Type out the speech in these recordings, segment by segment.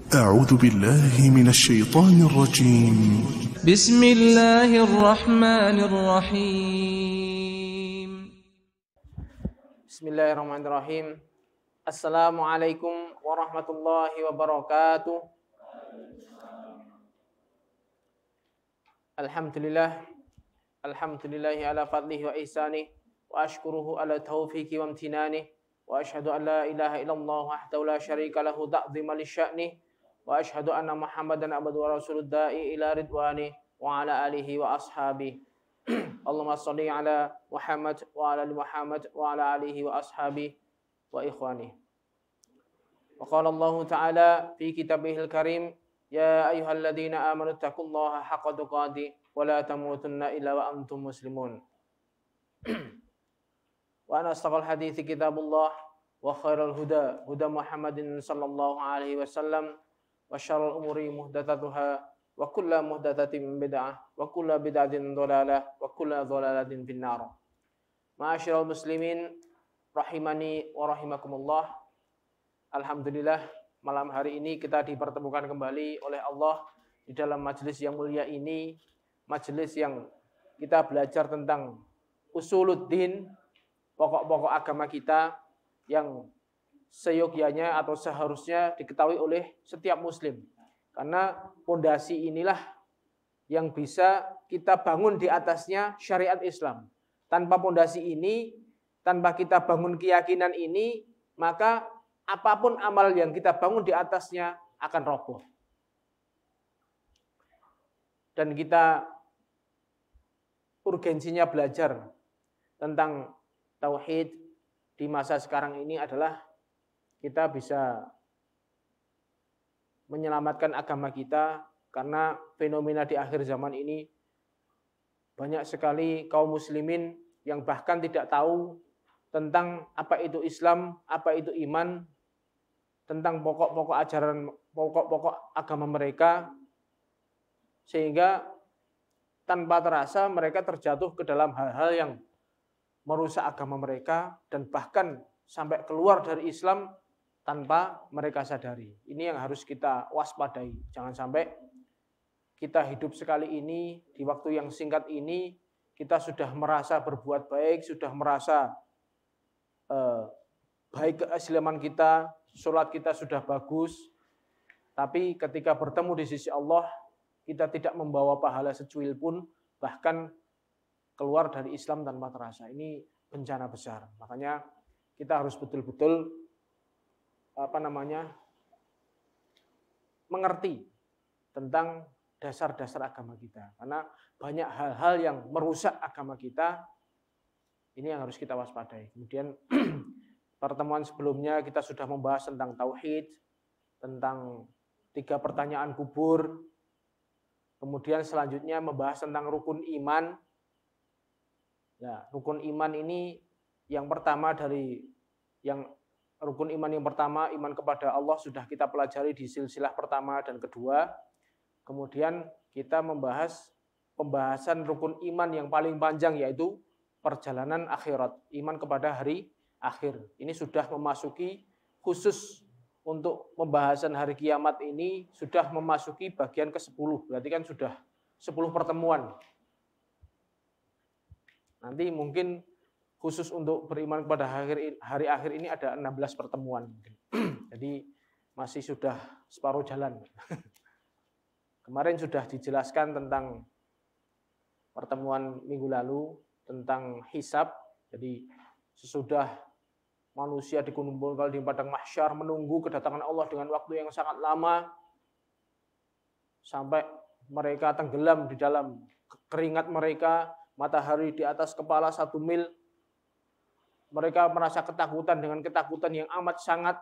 أعوذ بالله من الشيطان الرجيم. بسم الله الرحمن الرحيم. بسم الله الرحمن الرحيم. Assalamualaikum warahmatullahi wabarakatuh. Alhamdulillahi ala fadlihi wa ihsanih, wa ashkuruhu ala taufiqi wa amtinanih, wa ashhadu an la ilaha illallah wahdahu la syarika lahu ta'dhiman li sya'nih, wa ashhadu anna Muhammadan abduhu wa rasuluh da'i ila ridwanih wa ala alihi wa ashabihi. Allahumma shalli ala Muhammad wa ala ali Muhammad wa ala alihi wa ashabihi wa ikhwani. Wa qala Allah Ta'ala fi kitabihil karim, ya ayyuhalladzina amanu taqullaha haqqa tuqatih wa la tamutunna illa wa antum muslimun. Wa ana astaqal hadithi kitabullah wa khairal huda huda Muhammadin sallallahu alaihi wasallam wa syarrul umuri muhdatsatuha wa kullu muhdatsatin bid'ah wa kullu bid'atin dhalalah wa kullu dhalalatin finnar. Ma'asyiral muslimin rahimani wa rahimakumullah. Alhamdulillah, malam hari ini kita dipertemukan kembali oleh Allah di dalam majelis yang mulia ini, majelis yang kita belajar tentang usuluddin, pokok-pokok agama kita yang seyogyanya atau seharusnya diketahui oleh setiap muslim. Karena pondasi inilah yang bisa kita bangun di atasnya syariat Islam. Tanpa pondasi ini, tanpa kita bangun keyakinan ini, maka apapun amal yang kita bangun di atasnya akan roboh. Dan kita urgensinya belajar tentang tauhid di masa sekarang ini adalah kita bisa menyelamatkan agama kita, karena fenomena di akhir zaman ini banyak sekali kaum muslimin yang bahkan tidak tahu tentang apa itu Islam, apa itu iman, tentang pokok-pokok ajaran, pokok-pokok agama mereka, sehingga tanpa terasa mereka terjatuh ke dalam hal-hal yang merusak agama mereka dan bahkan sampai keluar dari Islam tanpa mereka sadari. Ini yang harus kita waspadai. Jangan sampai kita hidup sekali ini, di waktu yang singkat ini, kita sudah merasa berbuat baik, sudah merasa baik keislaman kita, sholat kita sudah bagus, tapi ketika bertemu di sisi Allah, kita tidak membawa pahala secuil pun, bahkan keluar dari Islam tanpa terasa. Ini bencana besar. Makanya kita harus betul-betul mengerti tentang dasar-dasar agama kita. Karena banyak hal-hal yang merusak agama kita, ini yang harus kita waspadai. Kemudian pertemuan sebelumnya kita sudah membahas tentang tauhid, tentang 3 pertanyaan kubur. Kemudian selanjutnya membahas tentang rukun iman. Ya, rukun iman ini yang pertama rukun iman yang pertama, iman kepada Allah, sudah kita pelajari di silsilah pertama dan kedua. Kemudian kita membahas pembahasan rukun iman yang paling panjang, yaitu perjalanan akhirat, iman kepada hari akhir. Ini sudah memasuki, khusus untuk pembahasan hari kiamat ini, sudah memasuki bagian ke-10. Berarti kan sudah 10 pertemuan. Nanti mungkin khusus untuk beriman kepada hari akhir ini ada 16 pertemuan. Jadi masih sudah separuh jalan. Kemarin sudah dijelaskan tentang pertemuan minggu lalu, tentang hisab. Jadi sesudah manusia dikumpulkan di padang mahsyar menunggu kedatangan Allah dengan waktu yang sangat lama, sampai mereka tenggelam di dalam keringat mereka, matahari di atas kepala 1 mil. Mereka merasa ketakutan dengan ketakutan yang amat sangat,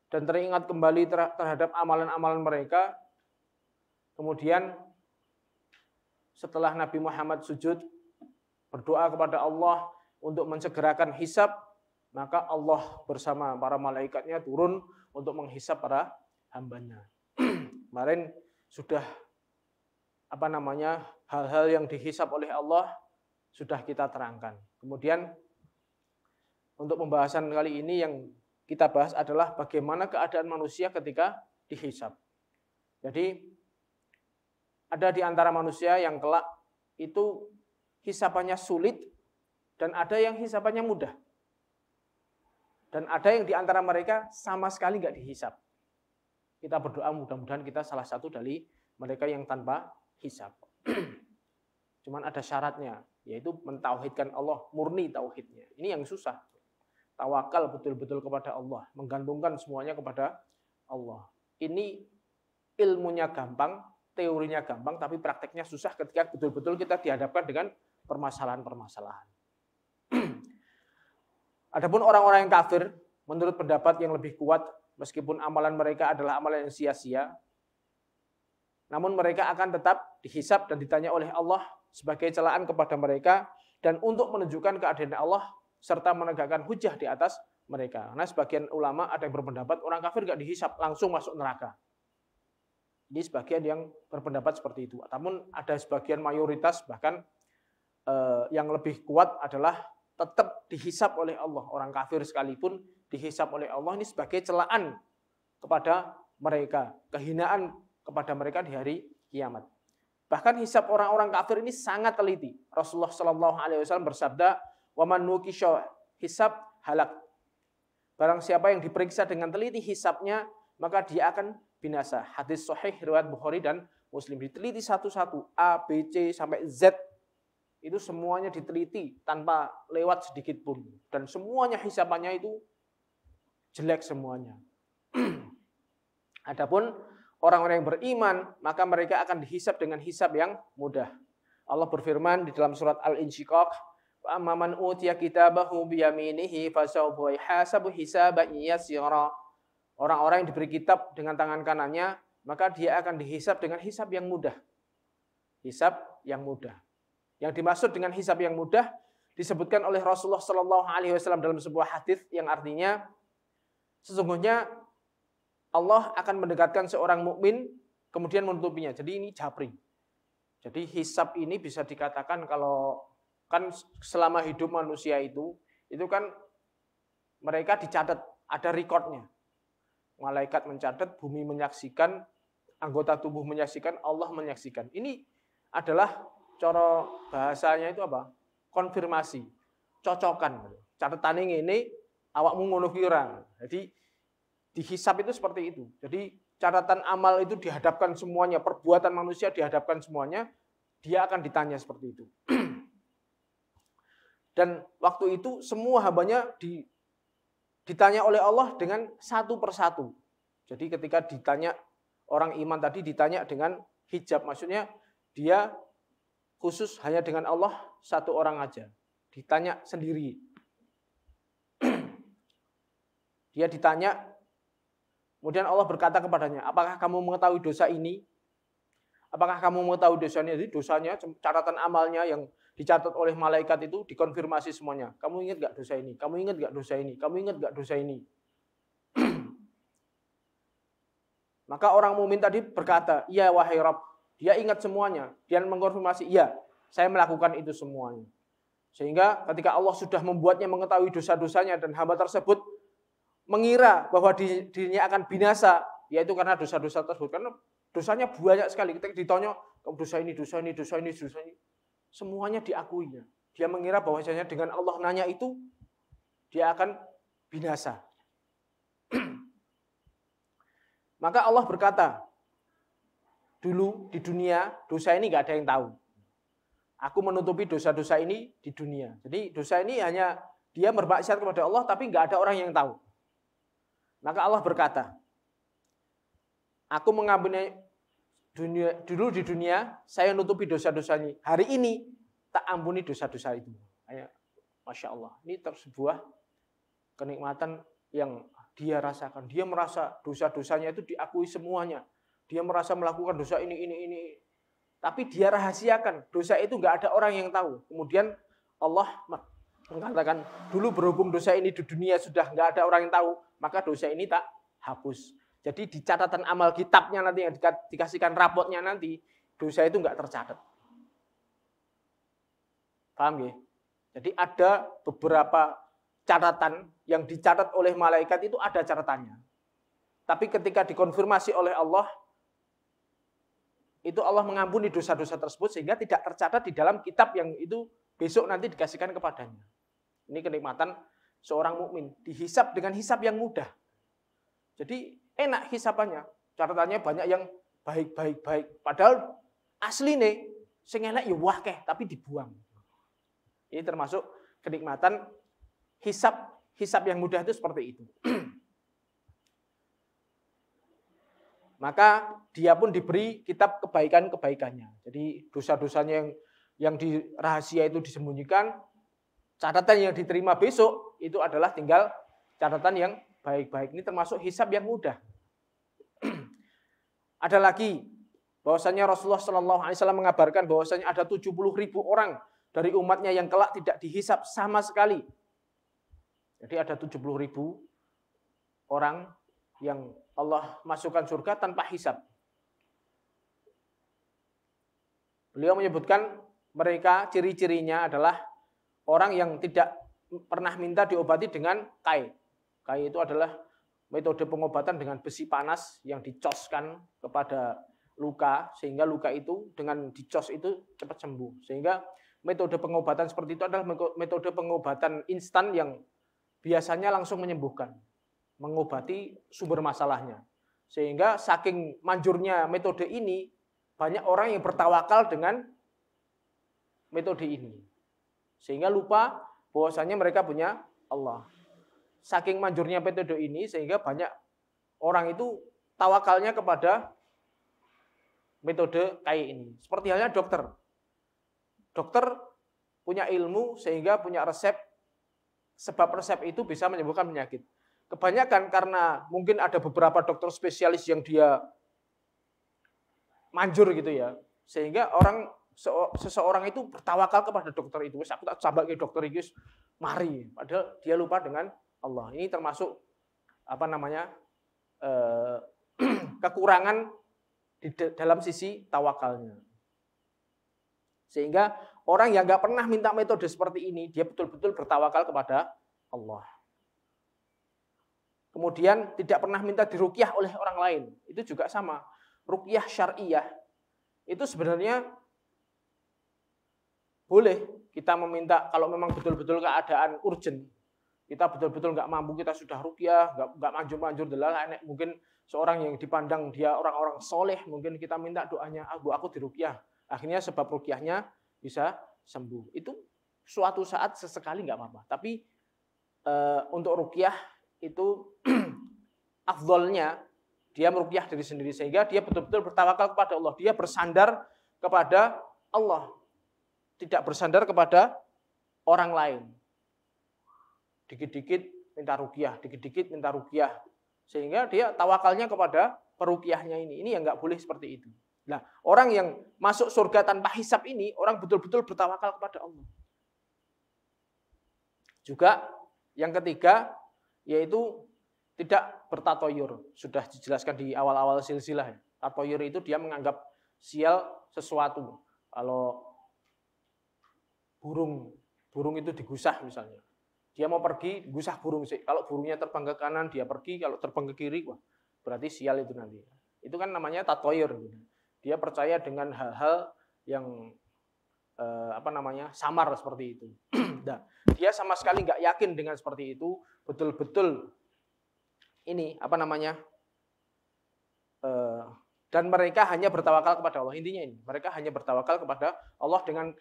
dan teringat kembali terhadap amalan-amalan mereka. Kemudian setelah Nabi Muhammad sujud berdoa kepada Allah untuk mensegerakan hisab, maka Allah bersama para malaikatnya turun untuk menghisab para hambanya. Kemarin sudah hal-hal yang dihisab oleh Allah sudah kita terangkan. Kemudian untuk pembahasan kali ini yang kita bahas adalah bagaimana keadaan manusia ketika dihisab. Jadi ada di antara manusia yang kelak itu hisabannya sulit dan ada yang hisabannya mudah. Dan ada yang di antara mereka sama sekali nggak dihisab. Kita berdoa mudah-mudahan kita salah satu dari mereka yang tanpa hisab. Cuman ada syaratnya, yaitu mentauhidkan Allah, murni tauhidnya. Ini yang susah. Tawakal betul-betul kepada Allah, menggantungkan semuanya kepada Allah. Ini ilmunya gampang, teorinya gampang, tapi prakteknya susah ketika betul-betul kita dihadapkan dengan permasalahan-permasalahan. Adapun orang-orang yang kafir, menurut pendapat yang lebih kuat, meskipun amalan mereka adalah amalan yang sia-sia, namun mereka akan tetap dihisab dan ditanya oleh Allah sebagai celaan kepada mereka dan untuk menunjukkan keadilan Allah serta menegakkan hujah di atas mereka. Karena sebagian ulama ada yang berpendapat orang kafir nggak dihisab, langsung masuk neraka. Ini sebagian yang berpendapat seperti itu. Namun ada sebagian mayoritas bahkan yang lebih kuat adalah tetap dihisab oleh Allah. Orang kafir sekalipun dihisab oleh Allah ini sebagai celaan kepada mereka, kehinaan kepada mereka di hari kiamat. Bahkan hisab orang-orang kafir ini sangat teliti. Rasulullah SAW bersabda, "Wa man nuqisha hisab halak." Barang siapa yang diperiksa dengan teliti hisabnya, maka dia akan binasa. Hadis sahih riwayat Bukhari dan Muslim. Diteliti satu-satu, A, B, C sampai Z. Itu semuanya diteliti tanpa lewat sedikit pun. Dan semuanya hisabannya itu jelek semuanya. Adapun orang-orang yang beriman, maka mereka akan dihisab dengan hisab yang mudah. Allah berfirman di dalam surat Al-Insyiqaq, "Wa amman utiya kitabahu biyaminihi fasawfa yuhasabu hisaban yasira." Orang-orang yang diberi kitab dengan tangan kanannya, maka dia akan dihisab dengan hisab yang mudah. Hisab yang mudah. Yang dimaksud dengan hisab yang mudah disebutkan oleh Rasulullah SAW dalam sebuah hadis yang artinya sesungguhnya Allah akan mendekatkan seorang mukmin kemudian menutupinya. Jadi ini japri. Jadi hisab ini bisa dikatakan kalau kan selama hidup manusia itu kan mereka dicatat, ada rekodnya. Malaikat mencatat, bumi menyaksikan, anggota tubuh menyaksikan, Allah menyaksikan. Ini adalah cara bahasanya itu apa? Konfirmasi, cocokan. Catatan ini awakmu ngono kira. Jadi dihisab itu seperti itu. Jadi catatan amal itu dihadapkan semuanya, perbuatan manusia dihadapkan semuanya, dia akan ditanya seperti itu. Dan waktu itu semua hambanya ditanya oleh Allah dengan satu persatu. Jadi ketika ditanya orang iman tadi ditanya dengan hijab, maksudnya dia khusus hanya dengan Allah satu orang aja. Ditanya sendiri. Dia ditanya, kemudian Allah berkata kepadanya, apakah kamu mengetahui dosa ini? Apakah kamu mengetahui dosa ini? Jadi dosanya, catatan amalnya yang dicatat oleh malaikat itu dikonfirmasi semuanya. Kamu ingat gak dosa ini? Kamu ingat gak dosa ini? Kamu ingat gak dosa ini? Maka orang mukmin tadi berkata, iya wahai Rabb. Dia ingat semuanya. Dia mengkonfirmasi, iya saya melakukan itu semuanya. Sehingga ketika Allah sudah membuatnya mengetahui dosa-dosanya dan hamba tersebut mengira bahwa dirinya akan binasa, yaitu karena dosa-dosa tersebut. Karena dosanya banyak sekali. Ketika ditanya, dosa ini, dosa ini, dosa ini, dosa ini. Semuanya diakuinya. Dia mengira bahwasanya dengan Allah nanya itu, dia akan binasa. Maka Allah berkata, dulu di dunia dosa ini nggak ada yang tahu. Aku menutupi dosa-dosa ini di dunia. Jadi dosa ini hanya dia bermaksiat kepada Allah, tapi nggak ada orang yang tahu. Maka Allah berkata, aku mengampuni dulu di dunia, saya nutupi dosa-dosa ini. Hari ini tak ampuni dosa-dosa itu. Masya Allah, ini sebuah kenikmatan yang dia rasakan. Dia merasa dosa-dosanya itu diakui semuanya. Dia merasa melakukan dosa ini. Tapi dia rahasiakan. Dosa itu nggak ada orang yang tahu. Kemudian Allah mengatakan, dulu berhubung dosa ini di dunia sudah nggak ada orang yang tahu, maka dosa ini tak hapus. Jadi di catatan amal kitabnya nanti yang dikasihkan rapotnya nanti, dosa itu nggak tercatat. Paham ya? Jadi ada beberapa catatan yang dicatat oleh malaikat itu ada catatannya. Tapi ketika dikonfirmasi oleh Allah, itu Allah mengampuni dosa-dosa tersebut sehingga tidak tercatat di dalam kitab yang itu besok nanti dikasihkan kepadanya. Ini kenikmatan seorang mukmin, dihisab dengan hisab yang mudah. Jadi enak hisabannya, catatannya banyak yang baik. Padahal asli nih, sing elek ya wakeh tapi dibuang. Ini termasuk kenikmatan hisab yang mudah itu seperti itu. Maka dia pun diberi kitab kebaikan-kebaikannya. Jadi dosa-dosanya yang di rahasia itu disembunyikan, catatan yang diterima besok itu adalah tinggal catatan yang baik-baik. Ini termasuk hisab yang mudah. Ada lagi bahwasanya Rasulullah SAW mengabarkan bahwasanya ada 70.000 orang dari umatnya yang kelak tidak dihisab sama sekali. Jadi ada 70.000 orang yang Allah masukkan surga tanpa hisab. Beliau menyebutkan mereka ciri-cirinya adalah orang yang tidak pernah minta diobati dengan kai. Kai itu adalah metode pengobatan dengan besi panas yang dicoskan kepada luka, sehingga luka itu dengan dicos itu cepat sembuh. Sehingga metode pengobatan seperti itu adalah metode pengobatan instan yang biasanya langsung menyembuhkan, mengobati sumber masalahnya. Sehingga saking manjurnya metode ini, banyak orang yang bertawakal dengan metode ini. Sehingga lupa bahwasanya mereka punya Allah. Saking manjurnya metode ini, sehingga banyak orang itu tawakalnya kepada metode kayak ini. Seperti halnya dokter. Dokter punya ilmu sehingga punya resep, sebab resep itu bisa menyembuhkan penyakit. Kebanyakan karena mungkin ada beberapa dokter spesialis yang dia manjur gitu ya, sehingga seseorang itu bertawakal kepada dokter itu. Aku tak coba ke dokter itu, mari. Padahal dia lupa dengan Allah. Ini termasuk kekurangan di dalam sisi tawakalnya. Sehingga orang yang nggak pernah minta metode seperti ini, dia betul-betul bertawakal kepada Allah. Kemudian tidak pernah minta diruqyah oleh orang lain. Itu juga sama. Ruqyah syariah itu sebenarnya boleh kita meminta kalau memang betul-betul keadaan urgent. Kita betul-betul nggak mampu, kita sudah ruqyah, nggak manjur-manjur delala. Mungkin seorang yang dipandang dia orang-orang soleh, mungkin kita minta doanya, aku diruqyah. Akhirnya sebab ruqyahnya bisa sembuh. Itu suatu saat sesekali nggak apa-apa. Tapi untuk ruqyah itu afdolnya dia meruqyah diri sendiri sehingga dia betul-betul bertawakal kepada Allah. Dia bersandar kepada Allah. Tidak bersandar kepada orang lain. Dikit-dikit minta ruqyah, dikit-dikit minta ruqyah. Sehingga dia tawakalnya kepada peruqyahnya ini. Ini yang nggak boleh seperti itu. Nah, orang yang masuk surga tanpa hisab ini, orang betul-betul bertawakal kepada Allah. Juga yang ketiga, yaitu tidak bertatoyur. Sudah dijelaskan di awal-awal silsilah. Tatoyur itu dia menganggap sial sesuatu. Kalau burung itu digusah misalnya. Dia mau pergi, gusah burung sih. Kalau burungnya terbang ke kanan, dia pergi. Kalau terbang ke kiri, wah, berarti sial itu nanti. Itu kan namanya tatoyur. Dia percaya dengan hal-hal yang samar seperti itu. Nah, dia sama sekali nggak yakin dengan seperti itu. Betul-betul ini dan mereka hanya bertawakal kepada Allah. Intinya ini, mereka hanya bertawakal kepada Allah dengan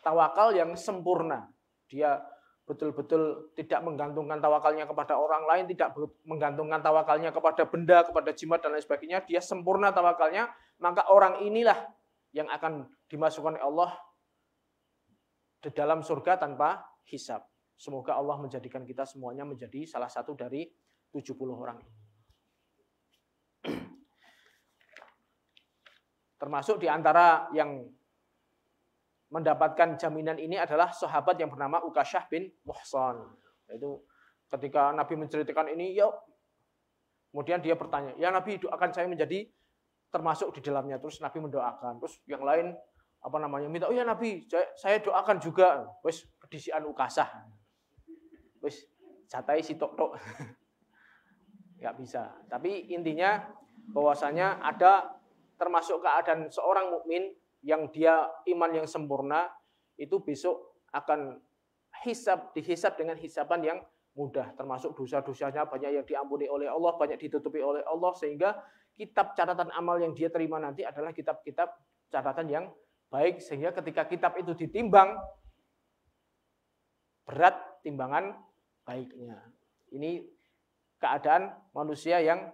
tawakal yang sempurna. Dia betul-betul tidak menggantungkan tawakalnya kepada orang lain, tidak menggantungkan tawakalnya kepada benda, kepada jimat dan lain sebagainya. Dia sempurna tawakalnya, maka orang inilah yang akan dimasukkan oleh Allah di dalam surga tanpa hisab. Semoga Allah menjadikan kita semuanya menjadi salah satu dari 70 orang ini. Termasuk di antara yang mendapatkan jaminan ini adalah sahabat yang bernama Ukasyah bin Muhsan. Itu ketika Nabi menceritakan ini, kemudian dia bertanya, ya Nabi, doakan saya menjadi termasuk di dalamnya. Terus Nabi mendoakan. Terus yang lain minta, oh ya Nabi, saya doakan juga. Wes kedisian Ukasyah. Wes catai si tok-tok. nggak bisa. Tapi intinya bahwasanya ada termasuk keadaan seorang mukmin yang dia iman yang sempurna itu besok akan dihisab dengan hisaban yang mudah, termasuk dosa-dosanya banyak yang diampuni oleh Allah, banyak ditutupi oleh Allah, sehingga kitab catatan amal yang dia terima nanti adalah kitab-kitab catatan yang baik, sehingga ketika kitab itu ditimbang berat timbangan baiknya. Ini keadaan manusia yang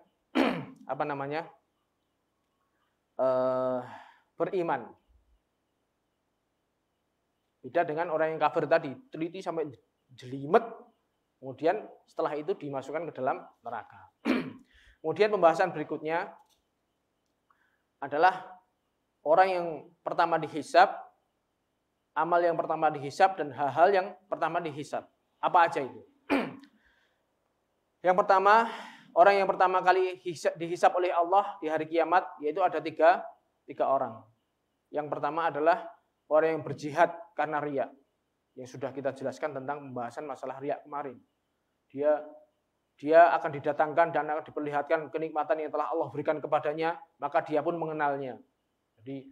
beriman. Beda dengan orang yang kafir tadi, teliti sampai jelimet, kemudian setelah itu dimasukkan ke dalam neraka. Kemudian pembahasan berikutnya adalah orang yang pertama dihisab, amal yang pertama dihisab, dan hal-hal yang pertama dihisab. Apa aja itu? Yang pertama, orang yang pertama kali dihisab oleh Allah di hari kiamat, yaitu ada tiga orang. Yang pertama adalah orang yang berjihad karena riya, yang sudah kita jelaskan tentang pembahasan masalah riya kemarin. Dia akan didatangkan dan akan diperlihatkan kenikmatan yang telah Allah berikan kepadanya, maka dia pun mengenalnya. Jadi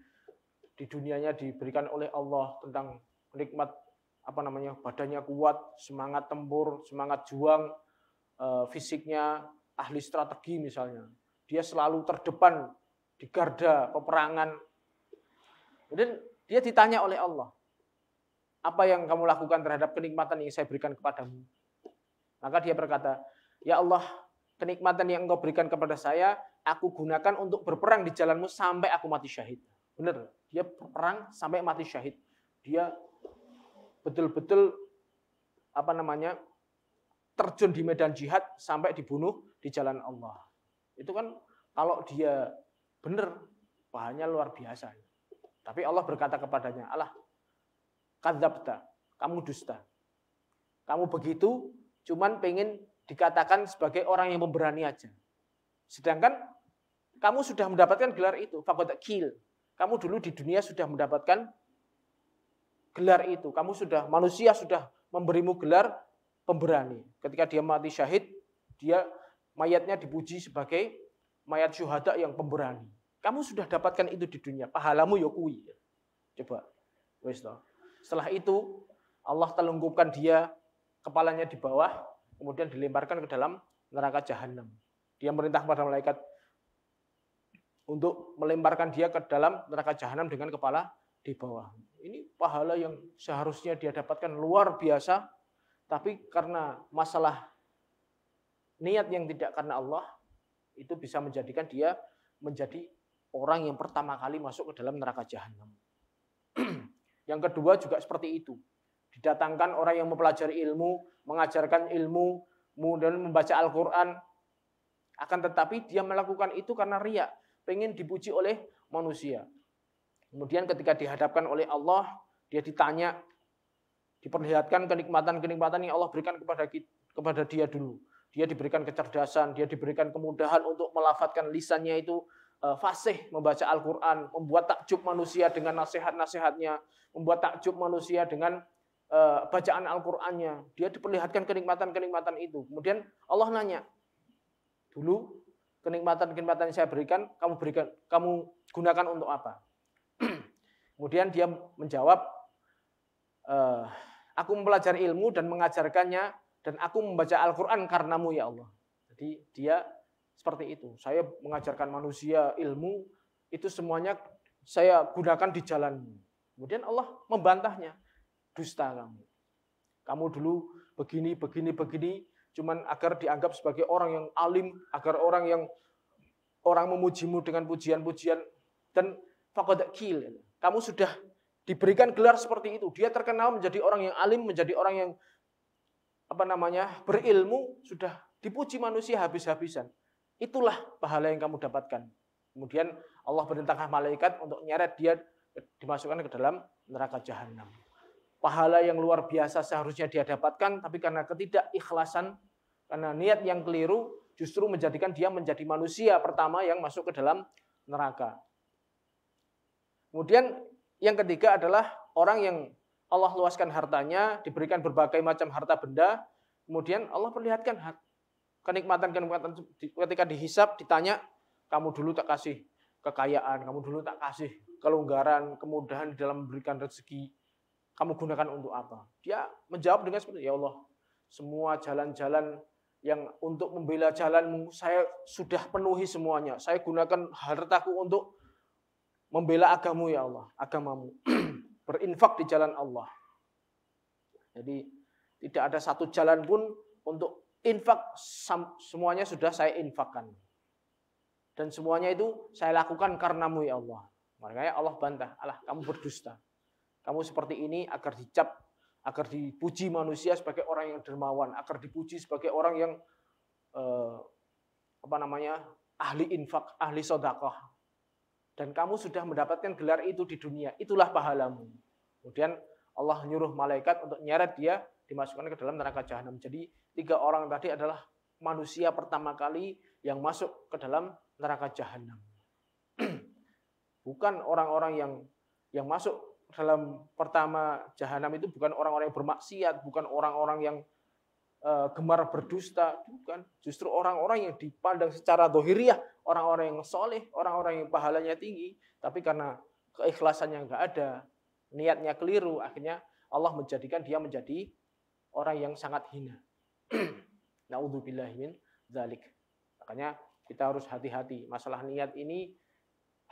di dunianya diberikan oleh Allah tentang nikmat badannya kuat, semangat tempur, semangat juang, fisiknya ahli strategi misalnya. Dia selalu terdepan di garda peperangan. Kemudian dia ditanya oleh Allah, apa yang kamu lakukan terhadap kenikmatan yang saya berikan kepadamu? Maka dia berkata, ya Allah, kenikmatan yang engkau berikan kepada saya, aku gunakan untuk berperang di jalanmu sampai aku mati syahid. Benar, dia berperang sampai mati syahid. Dia betul-betul terjun di medan jihad sampai dibunuh di jalan Allah. Itu kan kalau dia benar, pahalanya luar biasa. Tapi Allah berkata kepadanya, alah, kadzabta, kamu dusta. Kamu begitu cuman pengen dikatakan sebagai orang yang pemberani aja. Sedangkan kamu sudah mendapatkan gelar itu, faqad qil. Kamu dulu di dunia sudah mendapatkan gelar itu. Manusia sudah memberimu gelar pemberani. Ketika dia mati syahid, dia mayatnya dipuji sebagai mayat syuhada yang pemberani. Kamu sudah dapatkan itu di dunia, pahalamu ya kuwi. Coba. Wis toh. Setelah itu Allah telungkupkan dia, kepalanya di bawah, kemudian dilemparkan ke dalam neraka jahanam. Dia merintah kepada malaikat untuk melemparkan dia ke dalam neraka jahanam dengan kepala di bawah. Ini pahala yang seharusnya dia dapatkan luar biasa, tapi karena masalah niat yang tidak karena Allah, itu bisa menjadikan dia menjadi orang yang pertama kali masuk ke dalam neraka jahanam. Yang kedua juga seperti itu. Didatangkan orang yang mempelajari ilmu, mengajarkan ilmu, kemudian membaca Al-Quran. Akan tetapi dia melakukan itu karena riya, pengen dipuji oleh manusia. Kemudian ketika dihadapkan oleh Allah, dia ditanya, diperlihatkan kenikmatan-kenikmatan yang Allah berikan kepada dia dulu. Dia diberikan kecerdasan, dia diberikan kemudahan untuk melafadzkan lisannya itu fasih membaca Al-Quran, membuat takjub manusia dengan nasihat-nasihatnya, membuat takjub manusia dengan bacaan Al-Qur'annya. Dia diperlihatkan kenikmatan-kenikmatan itu. Kemudian Allah nanya, dulu kenikmatan-kenikmatan yang saya berikan, kamu gunakan untuk apa? Kemudian dia menjawab, aku mempelajari ilmu dan mengajarkannya, dan aku membaca Al-Quran karenamu ya Allah. Jadi dia seperti itu. Saya mengajarkan manusia ilmu, itu semuanya saya gunakan di jalanmu. Kemudian Allah membantahnya. Dusta kamu. Kamu dulu begini, cuman agar dianggap sebagai orang yang alim, agar orang memujimu dengan pujian-pujian, dan faqad qil. Kamu sudah diberikan gelar seperti itu. Dia terkenal menjadi orang yang alim, menjadi orang yang berilmu, sudah dipuji manusia habis-habisan. Itulah pahala yang kamu dapatkan. Kemudian Allah perintahkan malaikat untuk nyeret dia dimasukkan ke dalam neraka jahanam. Pahala yang luar biasa seharusnya dia dapatkan, tapi karena ketidakikhlasan, karena niat yang keliru, justru menjadikan dia menjadi manusia pertama yang masuk ke dalam neraka. Kemudian yang ketiga adalah orang yang Allah luaskan hartanya, diberikan berbagai macam harta benda, kemudian Allah perlihatkan kenikmatan ketika dihisab, ditanya, kamu dulu tak kasih kekayaan, kamu dulu tak kasih kelonggaran, kemudahan dalam memberikan rezeki, kamu gunakan untuk apa? Dia menjawab dengan seperti, ya Allah, semua jalan-jalan yang untuk membela jalanmu, saya sudah penuhi semuanya. Saya gunakan hartaku untuk membela agamamu, ya Allah, agamamu. Berinfak di jalan Allah. Jadi tidak ada satu jalan pun untuk infak, semuanya sudah saya infakkan. Dan semuanya itu saya lakukan karenamu, ya Allah. Makanya Allah bantah, Allah, kamu berdusta. Kamu seperti ini agar dicap, agar dipuji manusia sebagai orang yang dermawan, agar dipuji sebagai orang yang ahli infak, ahli sedekah. Dan kamu sudah mendapatkan gelar itu di dunia, itulah pahalamu. Kemudian Allah nyuruh malaikat untuk nyeret dia dimasukkan ke dalam neraka jahanam. Jadi 3 orang tadi adalah manusia pertama kali yang masuk ke dalam neraka jahanam. Bukan orang-orang yang masuk dalam pertama jahanam itu bukan orang-orang yang bermaksiat, bukan orang-orang yang gemar berdusta, bukan. Justru orang-orang yang dipandang secara dohiriyah, orang-orang yang soleh, orang-orang yang pahalanya tinggi, tapi karena keikhlasannya nggak ada, niatnya keliru, akhirnya Allah menjadikan dia menjadi orang yang sangat hina. Na'udzubillahi min dzalik. Makanya kita harus hati-hati. Masalah niat ini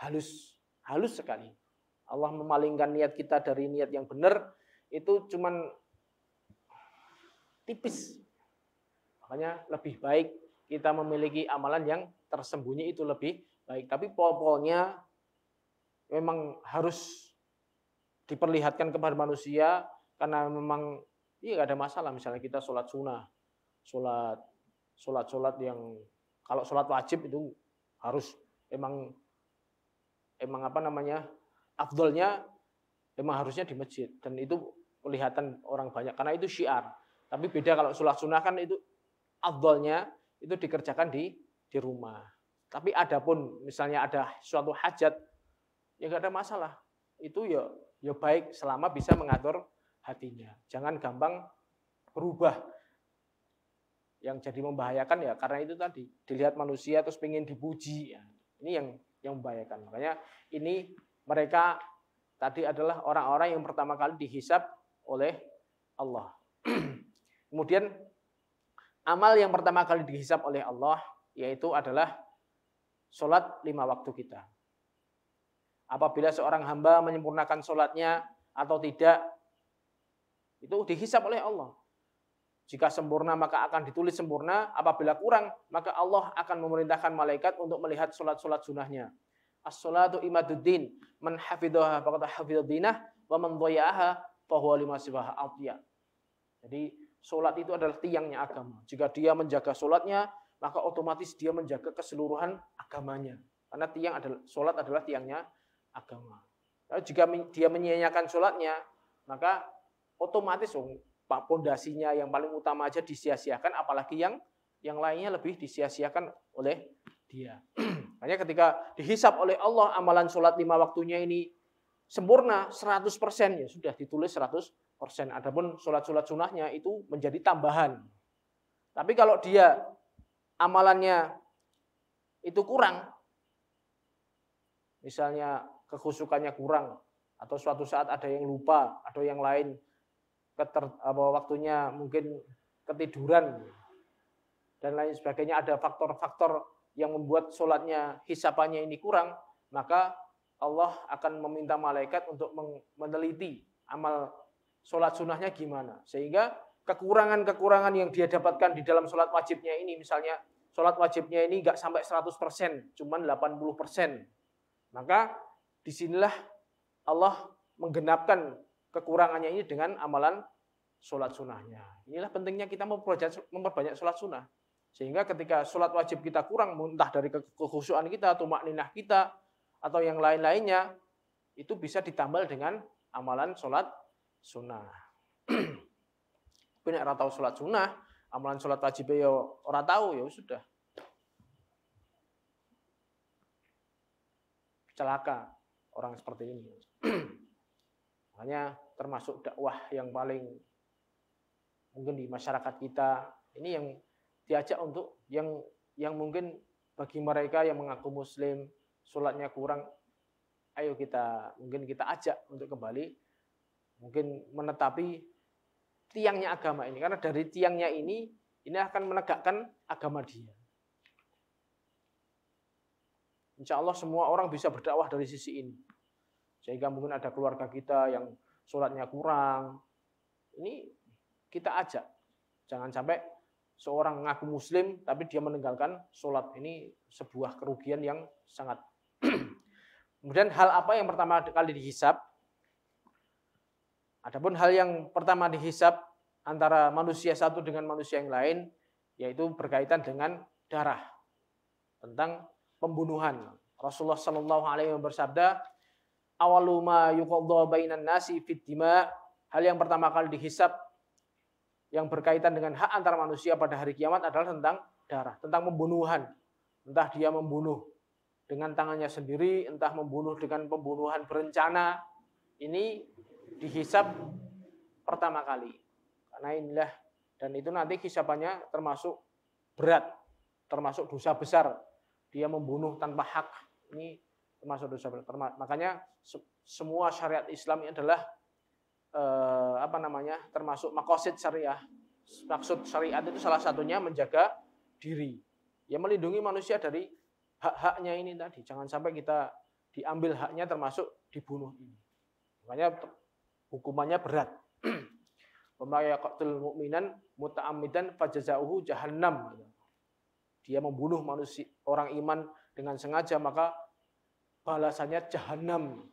halus sekali. Allah memalingkan niat kita dari niat yang benar itu cuman tipis. Makanya lebih baik kita memiliki amalan yang tersembunyi itu lebih baik. Tapi pokoknya memang harus diperlihatkan kepada manusia karena memang nggak ada masalah. Misalnya kita sholat sunnah, sholat yang kalau sholat wajib itu harus emang afdolnya memang harusnya di masjid dan itu kelihatan orang banyak karena itu syiar. Tapi beda kalau sholat sunnah kan itu afdolnya itu dikerjakan di rumah. Tapi adapun misalnya ada suatu hajat ya nggak ada masalah. Itu ya baik selama bisa mengatur hatinya. Jangan gampang berubah. Yang jadi membahayakan ya karena itu tadi dilihat manusia terus pengen dipuji. Ya. Ini yang membahayakan. Makanya ini mereka tadi adalah orang-orang yang pertama kali dihisab oleh Allah. Kemudian amal yang pertama kali dihisab oleh Allah yaitu adalah sholat 5 waktu kita. Apabila seorang hamba menyempurnakan sholatnya atau tidak, itu dihisab oleh Allah. Jika sempurna maka akan ditulis sempurna, apabila kurang maka Allah akan memerintahkan malaikat untuk melihat sholat-sholat sunnahnya. As-sholatu imaduddin, man hafidhaha faqad hafidha dinah, wa man dhaya'aha fahuwa lima siwaha atiyah. Jadi sholat itu adalah tiangnya agama. Jika dia menjaga sholatnya, maka otomatis dia menjaga keseluruhan agamanya. Karena sholat adalah tiangnya agama. Lalu jika dia menyia-nyiakan sholatnya, maka otomatis pondasinya yang paling utama aja disia-siakan, apalagi yang lainnya lebih disia-siakan oleh dia. Makanya ketika dihisab oleh Allah amalan sholat 5 waktunya ini sempurna 100%, ya sudah ditulis 100%. Adapun sholat-sholat sunnahnya itu menjadi tambahan. Tapi kalau dia amalannya itu kurang, misalnya kekhusyukannya kurang, atau suatu saat ada yang lupa, atau yang lain waktunya mungkin ketiduran, dan lain sebagainya, ada faktor-faktor yang membuat sholatnya hisapannya ini kurang, maka Allah akan meminta malaikat untuk meneliti amal sholat sunnahnya gimana. Sehingga kekurangan-kekurangan yang dia dapatkan di dalam sholat wajibnya ini, misalnya sholat wajibnya ini nggak sampai 100%, cuman 80%. Maka disinilah Allah menggenapkan kekurangannya ini dengan amalan sholat sunnahnya. Inilah pentingnya kita memperbanyak sholat sunnah. Sehingga ketika sholat wajib kita kurang, entah dari kekhusyuan kita, tumakninah kita, atau yang lain-lainnya, itu bisa ditambal dengan amalan sholat sunnah. Tapi nek ora tau sholat sunnah, amalan sholat wajib ya ora tahu, ya sudah. Celaka orang seperti ini. Makanya termasuk dakwah yang paling mungkin di masyarakat kita ini yang diajak untuk yang mungkin bagi mereka yang mengaku muslim, sholatnya kurang, ayo mungkin kita ajak untuk kembali, mungkin menetapi tiangnya agama ini. Karena dari tiangnya ini akan menegakkan agama dia. Insya Allah semua orang bisa berdakwah dari sisi ini. Sehingga mungkin ada keluarga kita yang sholatnya kurang. Ini kita ajak. Jangan sampai seorang mengaku muslim tapi dia meninggalkan sholat. Ini sebuah kerugian yang sangat. Kemudian hal apa yang pertama kali dihisab? Adapun hal yang pertama dihisab antara manusia satu dengan manusia yang lain, yaitu berkaitan dengan darah. Tentang pembunuhan. Rasulullah Shallallahu Alaihi Wasallam bersabda, "Awalu ma yuqadha bainan nasi fid dima." Hal yang pertama kali dihisab yang berkaitan dengan hak antara manusia pada hari kiamat adalah tentang darah, tentang pembunuhan. Entah dia membunuh dengan tangannya sendiri, entah membunuh dengan pembunuhan berencana. Ini dihisab pertama kali. Karena inilah, dan itu nanti hisabannya termasuk berat, termasuk dosa besar. Dia membunuh tanpa hak, ini termasuk dosa besar. Makanya semua syariat Islam ini adalah termasuk maqasid syariah. Maksud syariat itu salah satunya menjaga diri, ya melindungi manusia dari hak-haknya ini tadi. Jangan sampai kita diambil haknya termasuk dibunuh ini. Makanya hukumannya berat. Wa may yaqtul mu'minan muta'ammidan fajazauhu jahannam. Dia membunuh manusia orang iman dengan sengaja, maka balasannya jahanam.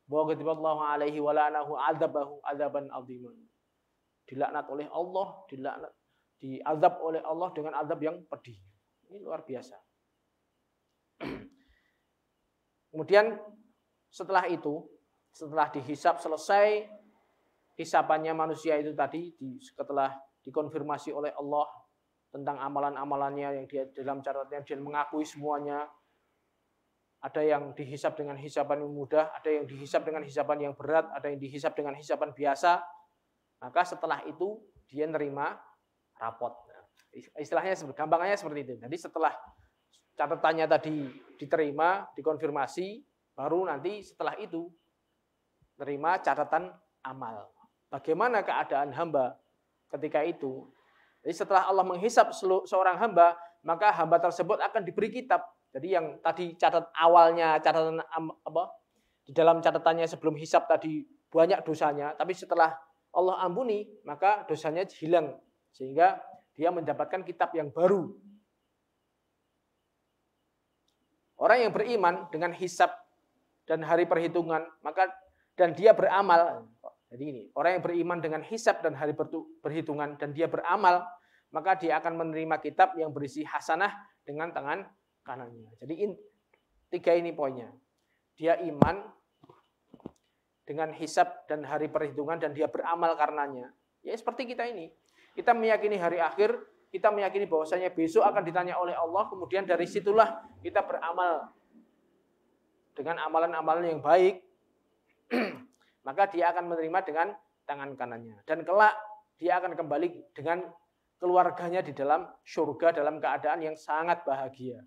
Wa ghadiballahu alaihi wa la'anahu adzabahu adzaban adziman. Dilaknat oleh Allah, diazab oleh Allah dengan azab yang pedih. Ini luar biasa. Kemudian setelah itu, setelah dihisab selesai, hisabannya manusia itu tadi setelah dikonfirmasi oleh Allah tentang amalan-amalannya yang dia dalam catatannya dia mengakui semuanya. Ada yang dihisab dengan hisaban yang mudah, ada yang dihisab dengan hisaban yang berat, ada yang dihisab dengan hisaban biasa. Maka setelah itu dia nerima rapot. Istilahnya gampangannya seperti itu. Jadi setelah catatannya tadi diterima, dikonfirmasi, baru nanti setelah itu nerima catatan amal. Bagaimana keadaan hamba ketika itu? Jadi setelah Allah menghisab seorang hamba, maka hamba tersebut akan diberi kitab. Jadi yang tadi awalnya catatan di dalam catatannya sebelum hisab tadi banyak dosanya, tapi setelah Allah ampuni, maka dosanya hilang sehingga dia mendapatkan kitab yang baru. Orang yang beriman dengan hisab dan hari perhitungan, dan dia beramal. Jadi ini, orang yang beriman dengan hisab dan hari perhitungan dan dia beramal, maka dia akan menerima kitab yang berisi hasanah dengan tangan kanannya. Jadi tiga ini poinnya. Dia iman dengan hisab dan hari perhitungan dan dia beramal karenanya. Ya seperti kita ini. Kita meyakini hari akhir, kita meyakini bahwasanya besok akan ditanya oleh Allah, kemudian dari situlah kita beramal dengan amalan-amalan yang baik. Maka dia akan menerima dengan tangan kanannya. Dan kelak dia akan kembali dengan keluarganya di dalam surga dalam keadaan yang sangat bahagia.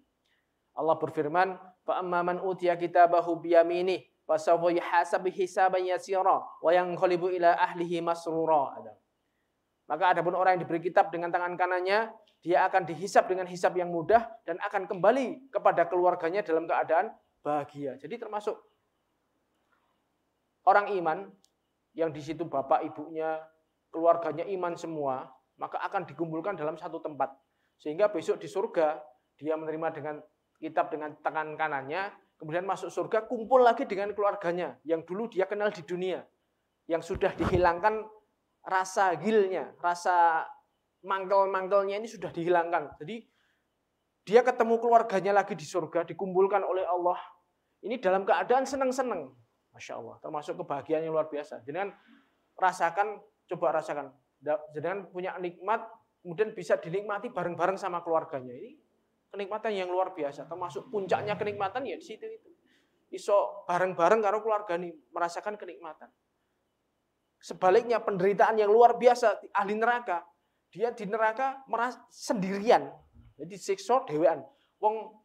Allah berfirman, "Fa amman man utiya kitabahu biyaminih fa sawfa yuhasabu hisaban yasira wa yanqalibu ila ahlihi masrura." Maka adapun orang yang diberi kitab dengan tangan kanannya, dia akan dihisab dengan hisab yang mudah dan akan kembali kepada keluarganya dalam keadaan bahagia. Jadi termasuk orang iman yang di situ bapak ibunya, keluarganya iman semua, maka akan dikumpulkan dalam satu tempat. Sehingga besok di surga dia menerima dengan kitab dengan tangan kanannya, kemudian masuk surga kumpul lagi dengan keluarganya yang dulu dia kenal di dunia, yang sudah dihilangkan rasa gilnya, rasa mangkel-mangkelnya ini sudah dihilangkan. Jadi dia ketemu keluarganya lagi di surga, dikumpulkan oleh Allah. Ini dalam keadaan senang-senang. Masya Allah, termasuk kebahagiaan yang luar biasa. Jangan rasakan, coba rasakan. Jangan punya nikmat, kemudian bisa dinikmati bareng-bareng sama keluarganya. Ini kenikmatan yang luar biasa. Termasuk puncaknya kenikmatan ya di situ itu. Iso bareng-bareng karo keluarga nih merasakan kenikmatan. Sebaliknya penderitaan yang luar biasa ahli neraka. Dia di neraka sendirian. Jadi siksa dhewean. Wong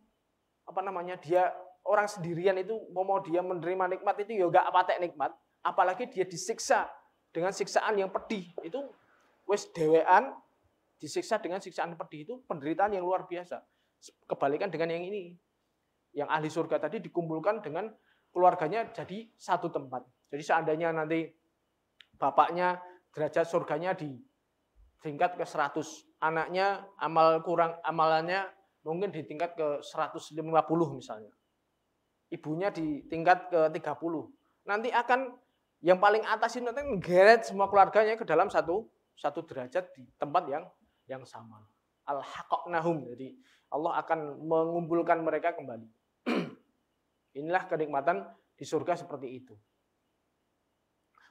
dia orang sendirian itu mau dia menerima nikmat itu ya enggak patek nikmat, apalagi dia disiksa dengan siksaan yang pedih. Itu wis dhewean disiksa dengan siksaan pedih, itu penderitaan yang luar biasa. Kebalikan dengan yang ini. Yang ahli surga tadi dikumpulkan dengan keluarganya jadi satu tempat. Jadi seandainya nanti bapaknya derajat surganya di tingkat ke 100, anaknya amalannya mungkin di tingkat ke 150 misalnya. Ibunya di tingkat ke 30. Nanti akan yang paling atas itu nanti menggeret semua keluarganya ke dalam satu derajat di tempat yang sama. Al-haqaqnahum. Jadi Allah akan mengumpulkan mereka kembali. Inilah kenikmatan di surga seperti itu.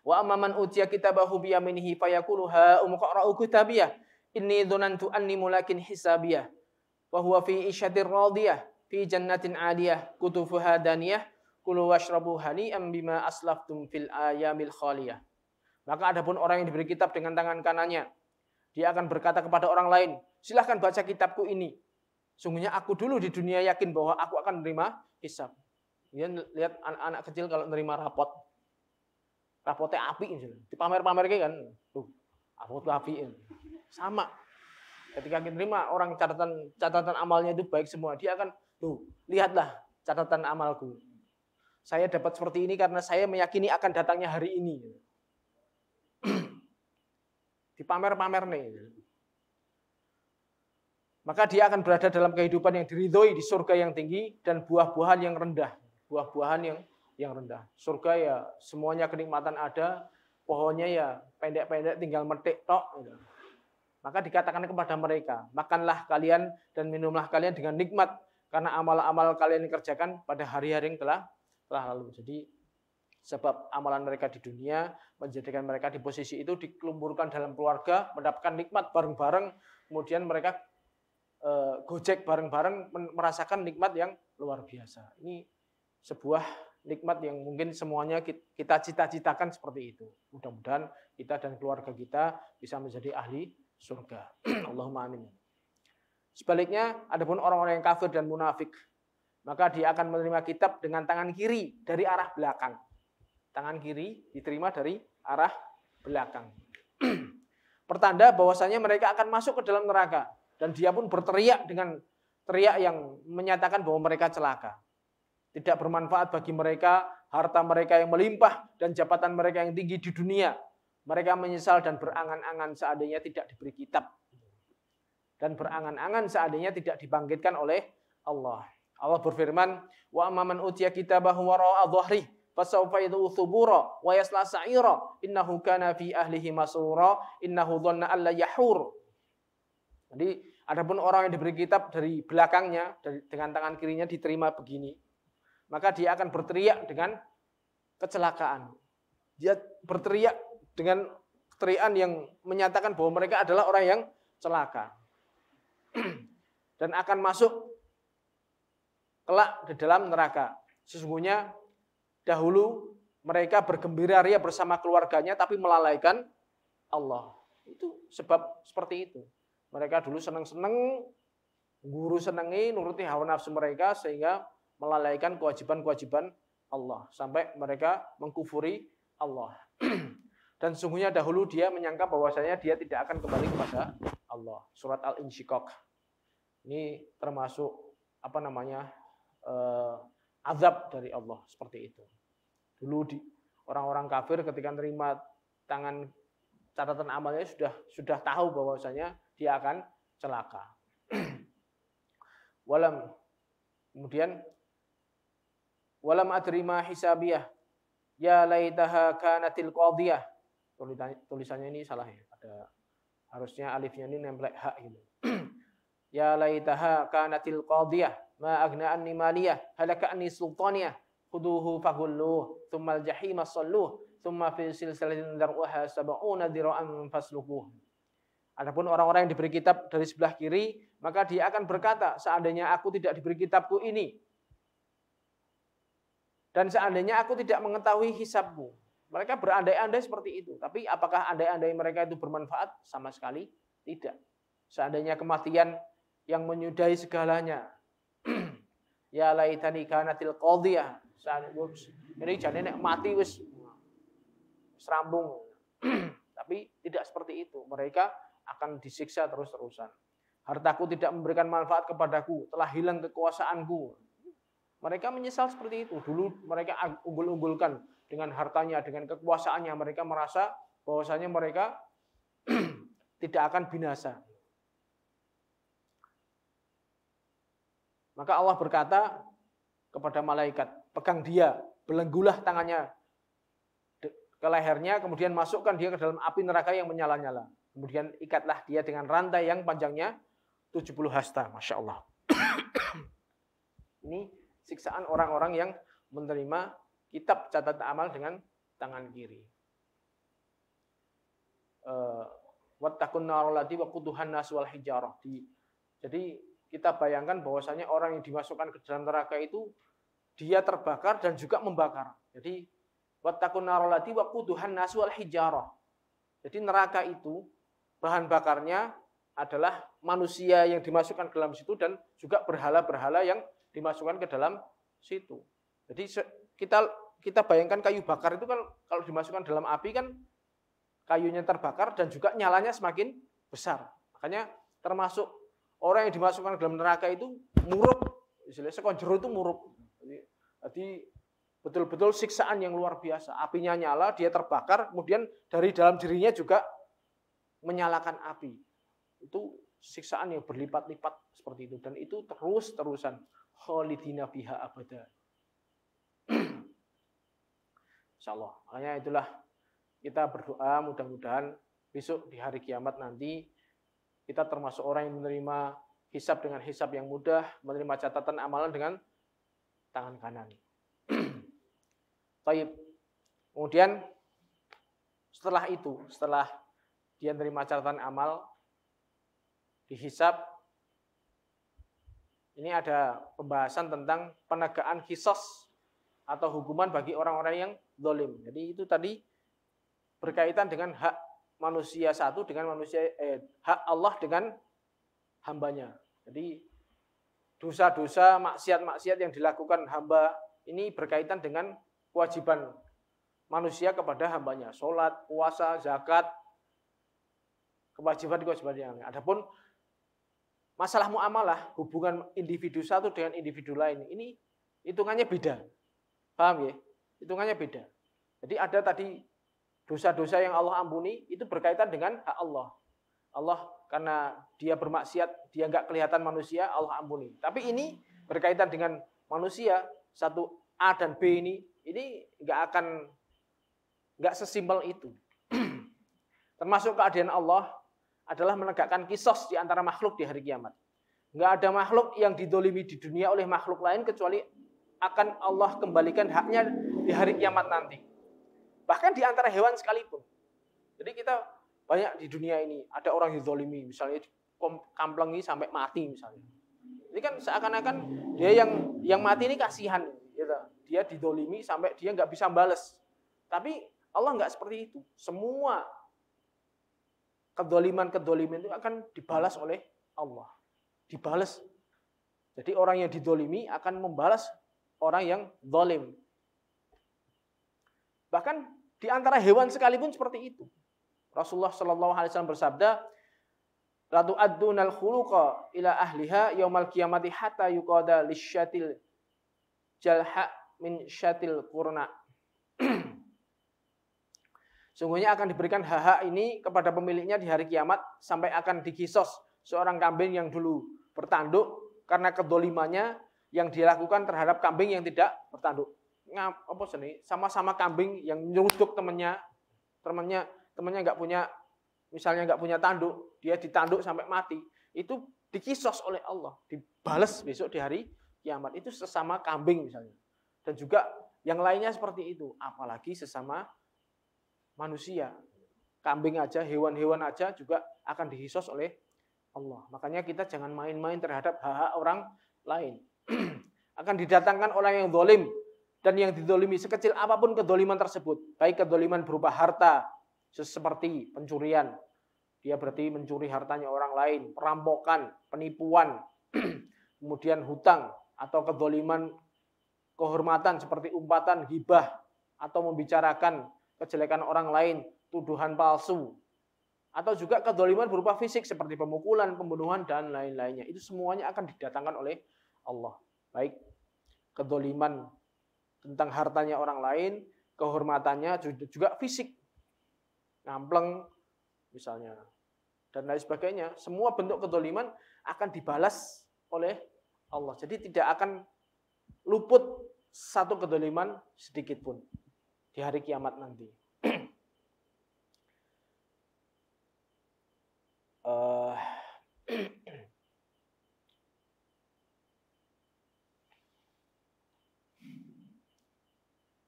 Wa amman utiya kitabahu bi yaminihi fayaqulu ha umqra'u kitabiyah inni dzanantu anni mulakin hisabiyah wa huwa fi isyatir radiyah fi jannatin 'aliyah kutufuha daniyah kulu washrabu hani'an bima aslaftum fil ayamil khaliyah. Maka adapun orang yang diberi kitab dengan tangan kanannya, dia akan berkata kepada orang lain, silahkan baca kitabku ini. Sungguhnya aku dulu di dunia yakin bahwa aku akan menerima hisab. Lihat anak-anak kecil kalau menerima rapotnya api, dipamer-pamerke kan, tuh rapot api, sama. Ketika kita menerima orang catatan amalnya itu baik semua, dia akan tuh lihatlah catatan amalku. Saya dapat seperti ini karena saya meyakini akan datangnya hari ini. Dipamer-pamer nih. Maka dia akan berada dalam kehidupan yang diridhoi di surga yang tinggi dan buah-buahan yang rendah. Buah-buahan yang rendah. Surga ya semuanya kenikmatan ada, pohonnya ya pendek-pendek tinggal metik tok. Maka dikatakan kepada mereka, makanlah kalian dan minumlah kalian dengan nikmat karena amal-amal kalian dikerjakan pada hari-hari yang telah lalu. Jadi sebab amalan mereka di dunia menjadikan mereka di posisi itu dikelumpurkan dalam keluarga, mendapatkan nikmat bareng-bareng, kemudian mereka gojek bareng-bareng merasakan nikmat yang luar biasa. Ini sebuah nikmat yang mungkin semuanya kita cita-citakan seperti itu. Mudah-mudahan kita dan keluarga kita bisa menjadi ahli surga. Allahumma amin. Sebaliknya, adapun orang-orang yang kafir dan munafik, maka dia akan menerima kitab dengan tangan kiri dari arah belakang. Tangan kiri diterima dari arah belakang. Pertanda bahwasanya mereka akan masuk ke dalam neraka. Dan dia pun berteriak dengan teriak yang menyatakan bahwa mereka celaka. Tidak bermanfaat bagi mereka, harta mereka yang melimpah, dan jabatan mereka yang tinggi di dunia. Mereka menyesal dan berangan-angan seandainya tidak diberi kitab. Dan berangan-angan seandainya tidak dibangkitkan oleh Allah. Allah berfirman, wa amman utiya kitabahu wara'a dhahrihi fasawfa yad'u thubura wa yasla sa'ira innahu kana fi ahlihi masrura innahu dhanna alla yahur. Jadi adapun orang yang diberi kitab dari belakangnya dengan tangan kirinya diterima begini, maka dia akan berteriak dengan kecelakaan. Dia berteriak dengan teriakan yang menyatakan bahwa mereka adalah orang yang celaka. Dan akan masuk kelak di dalam neraka. Sesungguhnya dahulu mereka bergembira ria bersama keluarganya tapi melalaikan Allah. Itu sebab seperti itu. Mereka dulu senang-senang, guru senangi, nuruti hawa nafsu mereka sehingga melalaikan kewajiban-kewajiban Allah. Sampai mereka mengkufuri Allah. Dan sesungguhnya dahulu dia menyangka bahwasanya dia tidak akan kembali kepada Allah. Surat Al-Insyiqaq. Ini termasuk azab dari Allah seperti itu. Dulu orang-orang kafir ketika menerima tangan catatan amalnya sudah tahu bahwasanya dia akan celaka. Kemudian walam adrima hisabiyah ya laitaha kanatil qadiyah. Tulisannya ini salah ya. Harusnya alifnya ini nempel hak gitu. Ya laitaha kanatil qadiyah ma aghna anni maliyah halaka anni sultaniyah khuduhu faghulluh tsummal jahima salluh tsumma fi silsilatin dar'uha sab'una dira'an fasluquh. Adapun orang-orang yang diberi kitab dari sebelah kiri, maka dia akan berkata, seandainya aku tidak diberi kitabku ini dan seandainya aku tidak mengetahui hisabmu. Mereka berandai-andai seperti itu. Tapi apakah andai-andai mereka itu bermanfaat? Sama sekali tidak. Seandainya kematian yang menyudahi segalanya. Ya laitani kanatil qadhiyah. Ini jane nek mati wis serambung. Tapi tidak seperti itu. Mereka akan disiksa terus-terusan. Hartaku tidak memberikan manfaat kepadaku, telah hilang kekuasaanku. Mereka menyesal seperti itu. Dulu mereka unggul-unggulkan dengan hartanya, dengan kekuasaannya. Mereka merasa bahwasanya mereka tidak akan binasa. Maka Allah berkata kepada malaikat, pegang dia, belenggulah tangannya ke lehernya, kemudian masukkan dia ke dalam api neraka yang menyala-nyala. Kemudian ikatlah dia dengan rantai yang panjangnya 70 hasta. Masya Allah. Ini siksaan orang-orang yang menerima kitab catatan amal dengan tangan kiri. Wattaqun narul lati waquduhan nas wal hijarah. Jadi kita bayangkan bahwasanya orang yang dimasukkan ke dalam neraka itu dia terbakar dan juga membakar. Jadi wattaqun narul lati waquduhan nas wal hijarah. Jadi neraka itu bahan bakarnya adalah manusia yang dimasukkan ke dalam situ dan juga berhala-berhala yang dimasukkan ke dalam situ. Jadi kita bayangkan kayu bakar itu kan kalau dimasukkan dalam api kan kayunya terbakar dan juga nyalanya semakin besar. Makanya termasuk orang yang dimasukkan ke dalam neraka itu murub, istilahnya sekonjero itu murub. Jadi betul-betul siksaan yang luar biasa. Apinya nyala, dia terbakar, kemudian dari dalam dirinya juga menyalakan api. Itu siksaan yang berlipat-lipat seperti itu. Dan itu terus-terusan. Khalidina biha abada. Insyaallah. Makanya itulah kita berdoa mudah-mudahan besok di hari kiamat nanti kita termasuk orang yang menerima hisab dengan hisab yang mudah, menerima catatan amalan dengan tangan kanan. Baik. Kemudian setelah itu, setelah dia menerima catatan amal, dihisab, ini ada pembahasan tentang penegakan qisas atau hukuman bagi orang-orang yang zalim. Jadi itu tadi berkaitan dengan hak manusia satu dengan hak Allah dengan hambanya. Jadi dosa-dosa, maksiat-maksiat yang dilakukan hamba ini berkaitan dengan kewajiban manusia kepada hambanya. Sholat, puasa, zakat, kewajiban-kewajiban yang lain. Adapun masalah muamalah, hubungan individu satu dengan individu lain, ini hitungannya beda. Paham ya? Hitungannya beda. Jadi ada tadi dosa-dosa yang Allah ampuni, itu berkaitan dengan hak Allah. Allah karena dia bermaksiat, dia nggak kelihatan manusia, Allah ampuni. Tapi ini berkaitan dengan manusia, satu A dan B ini nggak sesimpel itu. Termasuk keadaan Allah adalah menegakkan qisas di antara makhluk di hari kiamat. Nggak ada makhluk yang didolimi di dunia oleh makhluk lain kecuali akan Allah kembalikan haknya di hari kiamat nanti. Bahkan di antara hewan sekalipun. Jadi kita banyak di dunia ini ada orang yang didolimi, misalnya kamplengi sampai mati misalnya. Ini kan seakan-akan dia yang mati ini kasihan, gitu. Dia didolimi sampai dia nggak bisa balas. Tapi Allah nggak seperti itu. Semua kedoliman itu akan dibalas oleh Allah. Dibalas. Jadi orang yang didolimi akan membalas orang yang zalim. Bahkan di antara hewan sekalipun seperti itu. Rasulullah Shallallahu Alaihi Wasallam bersabda, "La tu'addunal khuluqa ila ahliha yaumal qiyamati hatta yuqada lisyatil jalha min syatil qurna." Sungguhnya akan diberikan hak-hak ini kepada pemiliknya di hari kiamat sampai akan dikisos seorang kambing yang dulu bertanduk karena kedolimannya yang dilakukan terhadap kambing yang tidak bertanduk. Apa sih? Sama-sama kambing yang nyeruduk temannya nggak punya, misalnya nggak punya tanduk, dia ditanduk sampai mati, itu dikisos oleh Allah, dibalas besok di hari kiamat. Itu sesama kambing misalnya. Dan juga yang lainnya seperti itu, apalagi sesama manusia. Kambing aja, hewan-hewan aja juga akan dikisos oleh Allah. Makanya kita jangan main-main terhadap hak-hak orang lain. Akan didatangkan orang yang zalim dan yang didolimi sekecil apapun kedoliman tersebut, baik kedoliman berupa harta seperti pencurian, dia berarti mencuri hartanya orang lain, perampokan, penipuan, kemudian hutang atau kedzaliman kehormatan seperti umpatan, ghibah atau membicarakan kejelekan orang lain, tuduhan palsu, atau juga kedzaliman berupa fisik seperti pemukulan, pembunuhan dan lain-lainnya. Itu semuanya akan didatangkan oleh Allah. Baik kedzaliman tentang hartanya orang lain, kehormatannya juga fisik, ngampleng misalnya, dan lain sebagainya. Semua bentuk kedzaliman akan dibalas oleh Allah. Jadi tidak akan luput satu kedzaliman sedikit pun di hari kiamat nanti.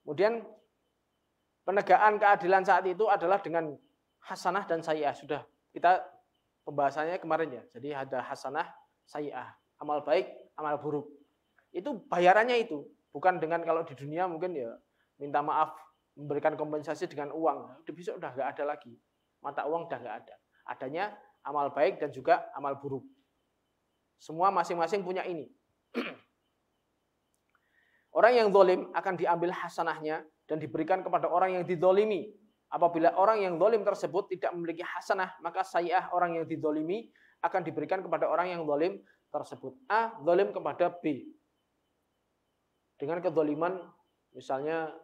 Kemudian penegakan keadilan saat itu adalah dengan hasanah dan sayyi'ah. Sudah kita pembahasannya kemarin ya. Jadi ada hasanah, sayyi'ah, amal baik, amal buruk. Itu bayarannya itu, bukan dengan kalau di dunia mungkin ya minta maaf, memberikan kompensasi dengan uang. Besok udah nggak ada lagi, mata uang udah nggak ada. Adanya amal baik dan juga amal buruk. Semua masing-masing punya ini. Orang yang zalim akan diambil hasanahnya dan diberikan kepada orang yang dizalimi. Apabila orang yang zalim tersebut tidak memiliki hasanah, maka sayyi'ah orang yang dizalimi akan diberikan kepada orang yang zalim tersebut. A zalim kepada B dengan kezaliman misalnya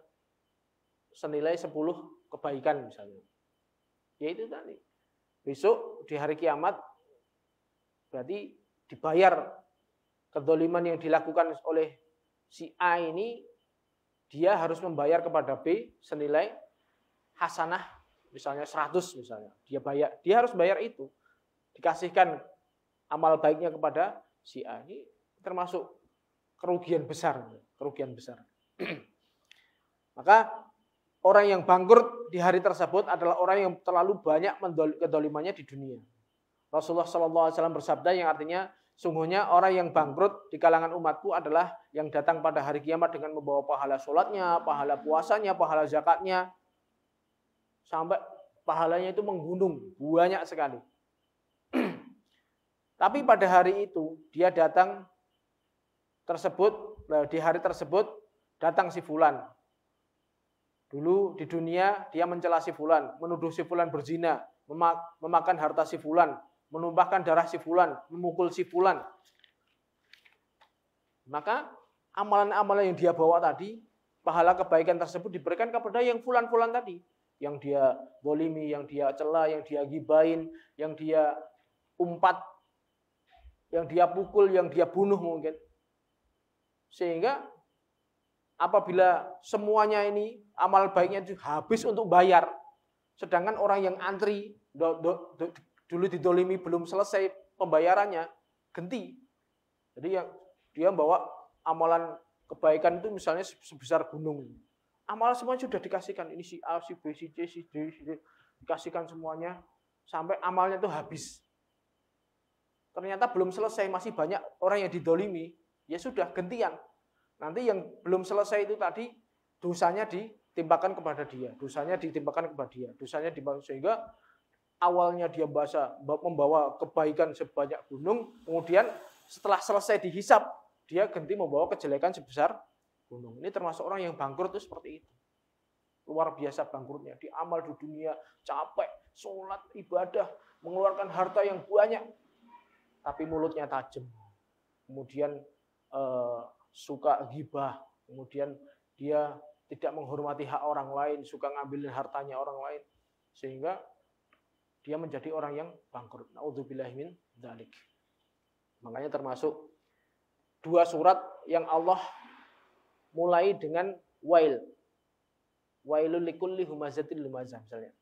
senilai 10 kebaikan misalnya. Yaitu tadi. Besok di hari kiamat berarti dibayar kezaliman yang dilakukan oleh si A ini, dia harus membayar kepada B senilai hasanah misalnya 100 misalnya. Dia harus bayar itu. Dikasihkan amal baiknya kepada si A. Ini termasuk kerugian besar. Maka orang yang bangkrut di hari tersebut adalah orang yang terlalu banyak kedzalimannya di dunia. Rasulullah SAW bersabda yang artinya, sungguhnya orang yang bangkrut di kalangan umatku adalah yang datang pada hari kiamat dengan membawa pahala sholatnya, pahala puasanya, pahala zakatnya. Sampai pahalanya itu menggunung, banyak sekali. Tapi pada hari itu, dia datang di hari tersebut, datang si fulan. Dulu di dunia, dia mencela si fulan, menuduh si fulan berzina, memakan harta si fulan, menumpahkan darah si fulan, memukul si fulan. Maka amalan-amalan yang dia bawa tadi, pahala kebaikan tersebut diberikan kepada yang fulan-fulan tadi. Yang dia zalimi, yang dia cela, yang dia gibain, yang dia umpat, yang dia pukul, yang dia bunuh mungkin. Sehingga apabila semuanya ini amal baiknya itu habis untuk bayar, sedangkan orang yang antri dulu didolimi belum selesai pembayarannya, genti. Jadi yang dia bawa amalan kebaikan itu misalnya sebesar gunung. Amal semuanya sudah dikasihkan. Ini si A, si B, si C, si D, dikasihkan semuanya sampai amalnya itu habis. Ternyata belum selesai, masih banyak orang yang didolimi. Ya sudah, gantian. Nanti yang belum selesai itu tadi dosanya ditimpakan kepada dia, dosanya ditimpakan kepada dia, dosanya ditimpakan, sehingga awalnya dia membawa kebaikan sebanyak gunung, kemudian setelah selesai dihisap, dia ganti membawa kejelekan sebesar gunung. Ini termasuk orang yang bangkrut itu seperti itu. Luar biasa bangkrutnya. Di amal di dunia, capek, sholat, ibadah, mengeluarkan harta yang banyak, tapi mulutnya tajam. Kemudian suka ghibah, kemudian dia tidak menghormati hak orang lain, suka ngambilin hartanya orang lain, sehingga dia menjadi orang yang bangkrut. Na'udzubillahi min dzalik. Makanya termasuk dua surat yang Allah mulai dengan wail. Wailul likulli humazatil lumazah misalnya.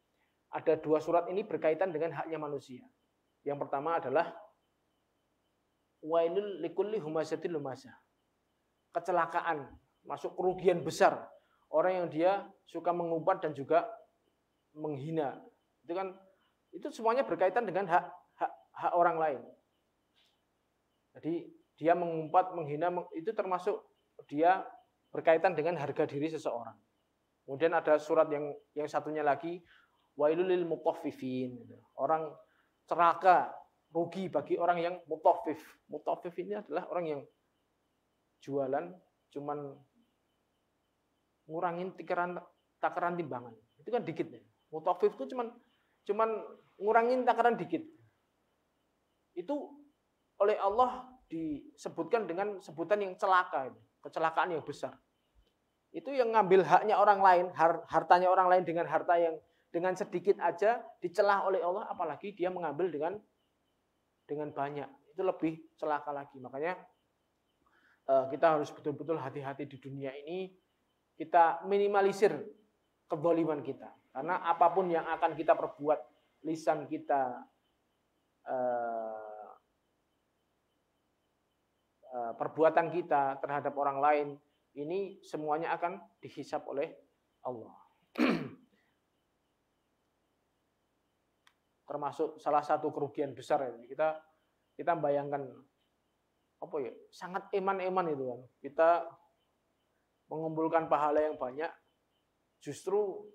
Ada dua surat ini berkaitan dengan haknya manusia. Yang pertama adalah wailul likulli humazatil lumazah. Kecelakaan, masuk kerugian besar. Orang yang dia suka mengumpat dan juga menghina. Itu semuanya berkaitan dengan hak orang lain. Jadi dia mengumpat, menghina, itu termasuk dia berkaitan dengan harga diri seseorang. Kemudian ada surat yang satunya lagi, wailul lil mutaffifin. Orang celaka, rugi bagi orang yang mutaffif. Mutaffif ini adalah orang yang jualan cuman ngurangin takaran timbangan. Itu kan dikit ya. Mutaffif itu cuman ngurangin takaran dikit. Itu oleh Allah disebutkan dengan sebutan yang celaka, kecelakaan yang besar. Itu yang ngambil haknya orang lain, hartanya orang lain dengan harta yang dengan sedikit aja dicelah oleh Allah, apalagi dia mengambil dengan banyak. Itu lebih celaka lagi. Makanya kita harus betul-betul hati-hati di dunia ini. Kita minimalisir kezaliman kita. Karena apapun yang akan kita perbuat, lisan kita, perbuatan kita terhadap orang lain, ini semuanya akan dihisab oleh Allah. Termasuk salah satu kerugian besar ini. Kita bayangkan apa ya? Sangat eman-eman itu kan. Kita mengumpulkan pahala yang banyak, justru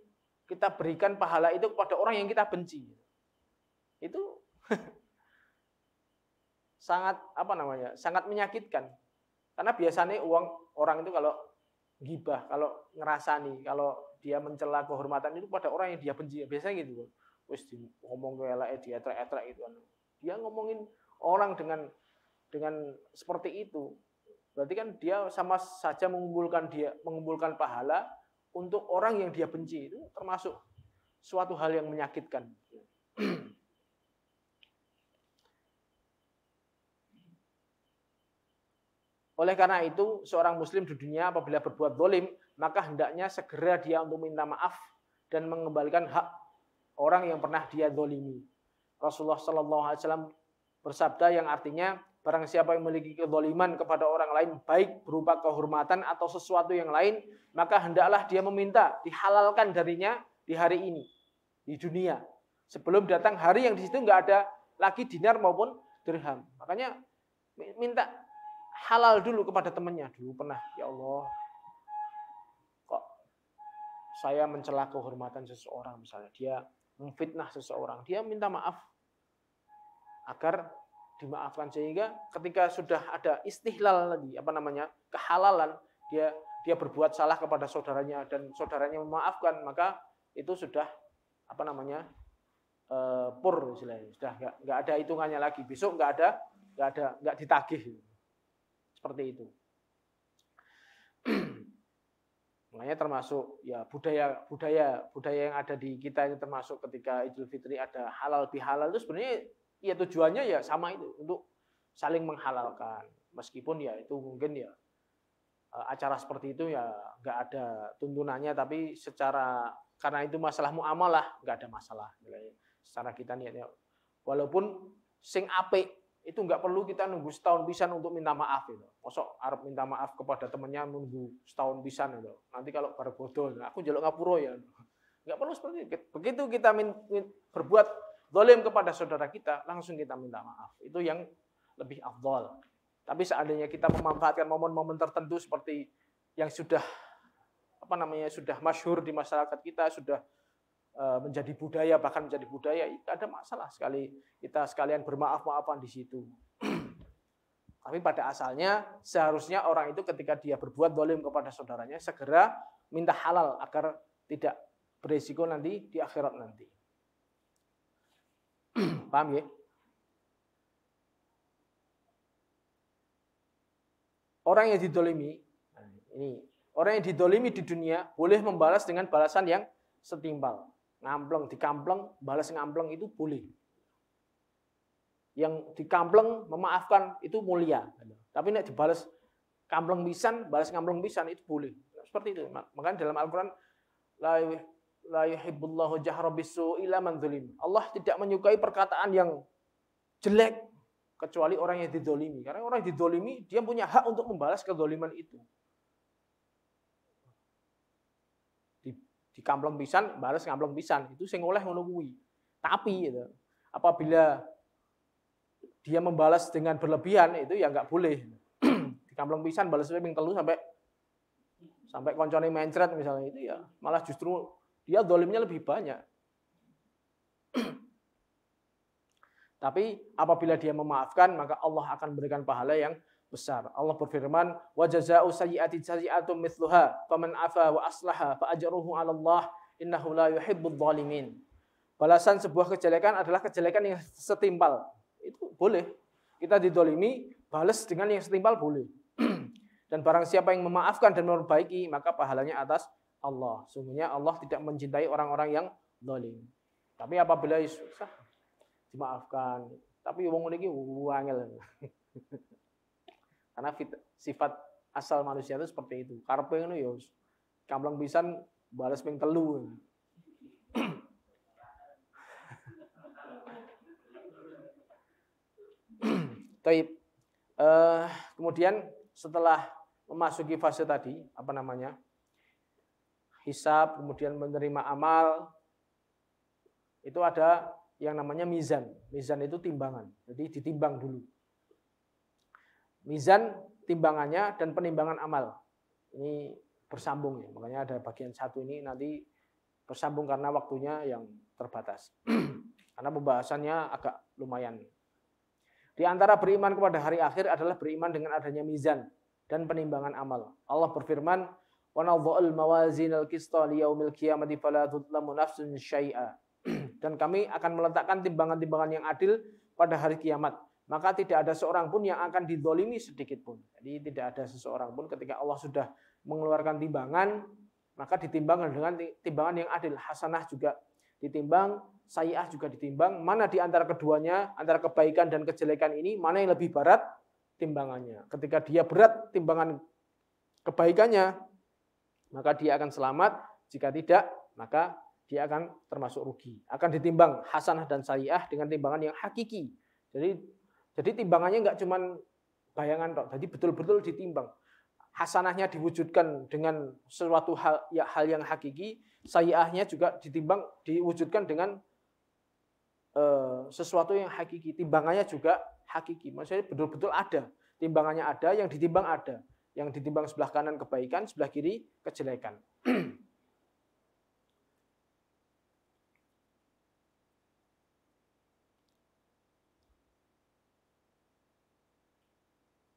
kita berikan pahala itu kepada orang yang kita benci. Itu sangat sangat menyakitkan. Karena biasanya orang itu kalau gibah, kalau ngerasani, kalau dia mencela kehormatan itu pada orang yang dia benci, biasanya gitu. Wis ngomong ke elek dia etrek-etrek gitu kan. Dia ngomongin orang dengan seperti itu. Berarti kan dia sama saja mengumpulkan pahala untuk orang yang dia benci. Itu termasuk suatu hal yang menyakitkan. Oleh karena itu, seorang muslim di dunia apabila berbuat zalim, maka hendaknya segera dia untuk minta maaf dan mengembalikan hak orang yang pernah dia zalimi. Rasulullah SAW bersabda yang artinya, barang siapa yang memiliki kezaliman kepada orang lain, baik berupa kehormatan atau sesuatu yang lain, maka hendaklah dia meminta dihalalkan darinya di hari ini, di dunia. Sebelum datang hari yang di situ nggak ada lagi dinar maupun dirham. Makanya minta halal dulu kepada temannya. Dulu pernah, ya Allah, kok saya mencela kehormatan seseorang, misalnya dia memfitnah seseorang, dia minta maaf agar dimaafkan, sehingga ketika sudah ada istihlal lagi, kehalalan, dia berbuat salah kepada saudaranya dan saudaranya memaafkan, maka itu sudah pur istilahnya, sudah nggak ada hitungannya lagi, besok nggak ditagih, seperti itu. Makanya termasuk ya budaya yang ada di kita ini, termasuk ketika Idul Fitri ada halal bihalal, itu sebenarnya ya tujuannya ya sama itu, untuk saling menghalalkan. Meskipun ya itu mungkin ya acara seperti itu ya nggak ada tuntunannya, tapi karena itu masalah muamalah nggak ada masalah. Secara kita niatnya, walaupun sing apik itu nggak perlu kita nunggu setahun pisan untuk minta maaf itu. Mosok arep minta maaf kepada temannya nunggu setahun pisan itu. Nanti kalau bar bodoh, aku njaluk ngapura ya. Nggak perlu seperti itu. Begitu kita berbuat zalim kepada saudara kita, langsung kita minta maaf. Itu yang lebih afdal. Tapi seandainya kita memanfaatkan momen-momen tertentu seperti yang sudah sudah masyhur di masyarakat kita, sudah menjadi budaya, bahkan menjadi budaya, itu ada masalah sekali. Kita sekalian bermaaf-maafan di situ. Tapi pada asalnya seharusnya orang itu ketika dia berbuat zalim kepada saudaranya segera minta halal agar tidak beresiko nanti di akhirat nanti. Paham ya? Orang yang didolimi, orang yang didolimi di dunia boleh membalas dengan balasan yang setimpal. Ngampleng, dikampleng, balas ngampleng itu boleh. Yang dikampleng memaafkan itu mulia. Tapi nek dibalas kampleng pisan, balas ngampleng pisan itu boleh. Seperti itu. Makanya dalam Al-Qur'an la yuhibbullahu jahra bisu'i illa man zulim. Allah tidak menyukai perkataan yang jelek kecuali orang yang didolimi. Karena orang yang didolimi dia punya hak untuk membalas kedoliman itu. Di kampleng pisan, balas ngampleng pisan, itu sing oleh ngono kuwi. Tapi gitu, apabila dia membalas dengan berlebihan itu ya nggak boleh. Di kampleng pisan balas ping 3 sampai koncone mencret misalnya, itu ya malah justru dia dolimnya lebih banyak. Tapi apabila dia memaafkan, maka Allah akan memberikan pahala yang besar. Allah berfirman, "Wa jazaa'u sayyi'atin sayyi'atun mithluha, faman 'afa wa aslaha fa ajruhu 'ala Allah, innahu la yuhibbudz zalimin." Balasan sebuah kejelekan adalah kejelekan yang setimpal. Itu boleh. Kita didolimi, balas dengan yang setimpal boleh. Dan barang siapa yang memaafkan dan memperbaiki, maka pahalanya atas Allah. Sungguhnya Allah tidak mencintai orang-orang yang zalim. Tapi apabila susah, dimaafkan. Tapi wong niki wangel. Karena sifat asal manusia itu seperti itu. Karepe ngono ya kampleng pisan balas ping 3. Taib. Kemudian setelah memasuki fase tadi, hisab, kemudian menerima amal, itu ada yang namanya mizan. Mizan itu timbangan. Jadi ditimbang dulu. Mizan timbangannya dan penimbangan amal. Ini bersambung ya. Makanya ada bagian satu ini nanti bersambung karena waktunya yang terbatas. Karena pembahasannya agak lumayan. Di antara beriman kepada hari akhir adalah beriman dengan adanya mizan dan penimbangan amal. Allah berfirman, "Wa nadha'ul mawazinal qista liyaumil qiyamati fala tudlamu nafsun syai'a." Dan kami akan meletakkan timbangan-timbangan yang adil pada hari kiamat. Maka tidak ada seorang pun yang akan dizalimi sedikit pun. Jadi tidak ada seseorang pun ketika Allah sudah mengeluarkan timbangan, maka ditimbang dengan timbangan yang adil. Hasanah juga ditimbang, sayyi'ah juga ditimbang. Mana di antara keduanya, antara kebaikan dan kejelekan ini, mana yang lebih berat timbangannya. Ketika dia berat timbangan kebaikannya, maka dia akan selamat. Jika tidak, maka dia akan termasuk rugi. Akan ditimbang hasanah dan sayyi'ah dengan timbangan yang hakiki. Jadi timbangannya enggak cuman bayangan tok. Jadi betul-betul ditimbang. Hasanahnya diwujudkan dengan suatu hal yang hakiki, sayyi'ahnya juga diwujudkan dengan sesuatu yang hakiki. Timbangannya juga hakiki. Maksudnya betul-betul ada. Timbangannya ada, yang ditimbang ada. Yang ditimbang sebelah kanan kebaikan, sebelah kiri kejelekan.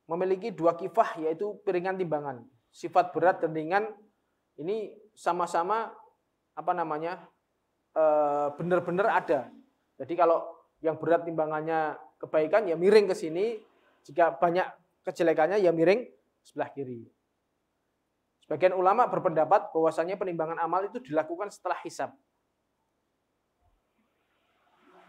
Memiliki dua kifah, yaitu piringan timbangan. Sifat berat dan ringan ini sama-sama benar-benar ada. Jadi kalau yang berat timbangannya kebaikan ya miring ke sini, jika banyak kejelekannya ya miring sebelah kiri. Sebagian ulama berpendapat bahwasanya penimbangan amal itu dilakukan setelah hisab.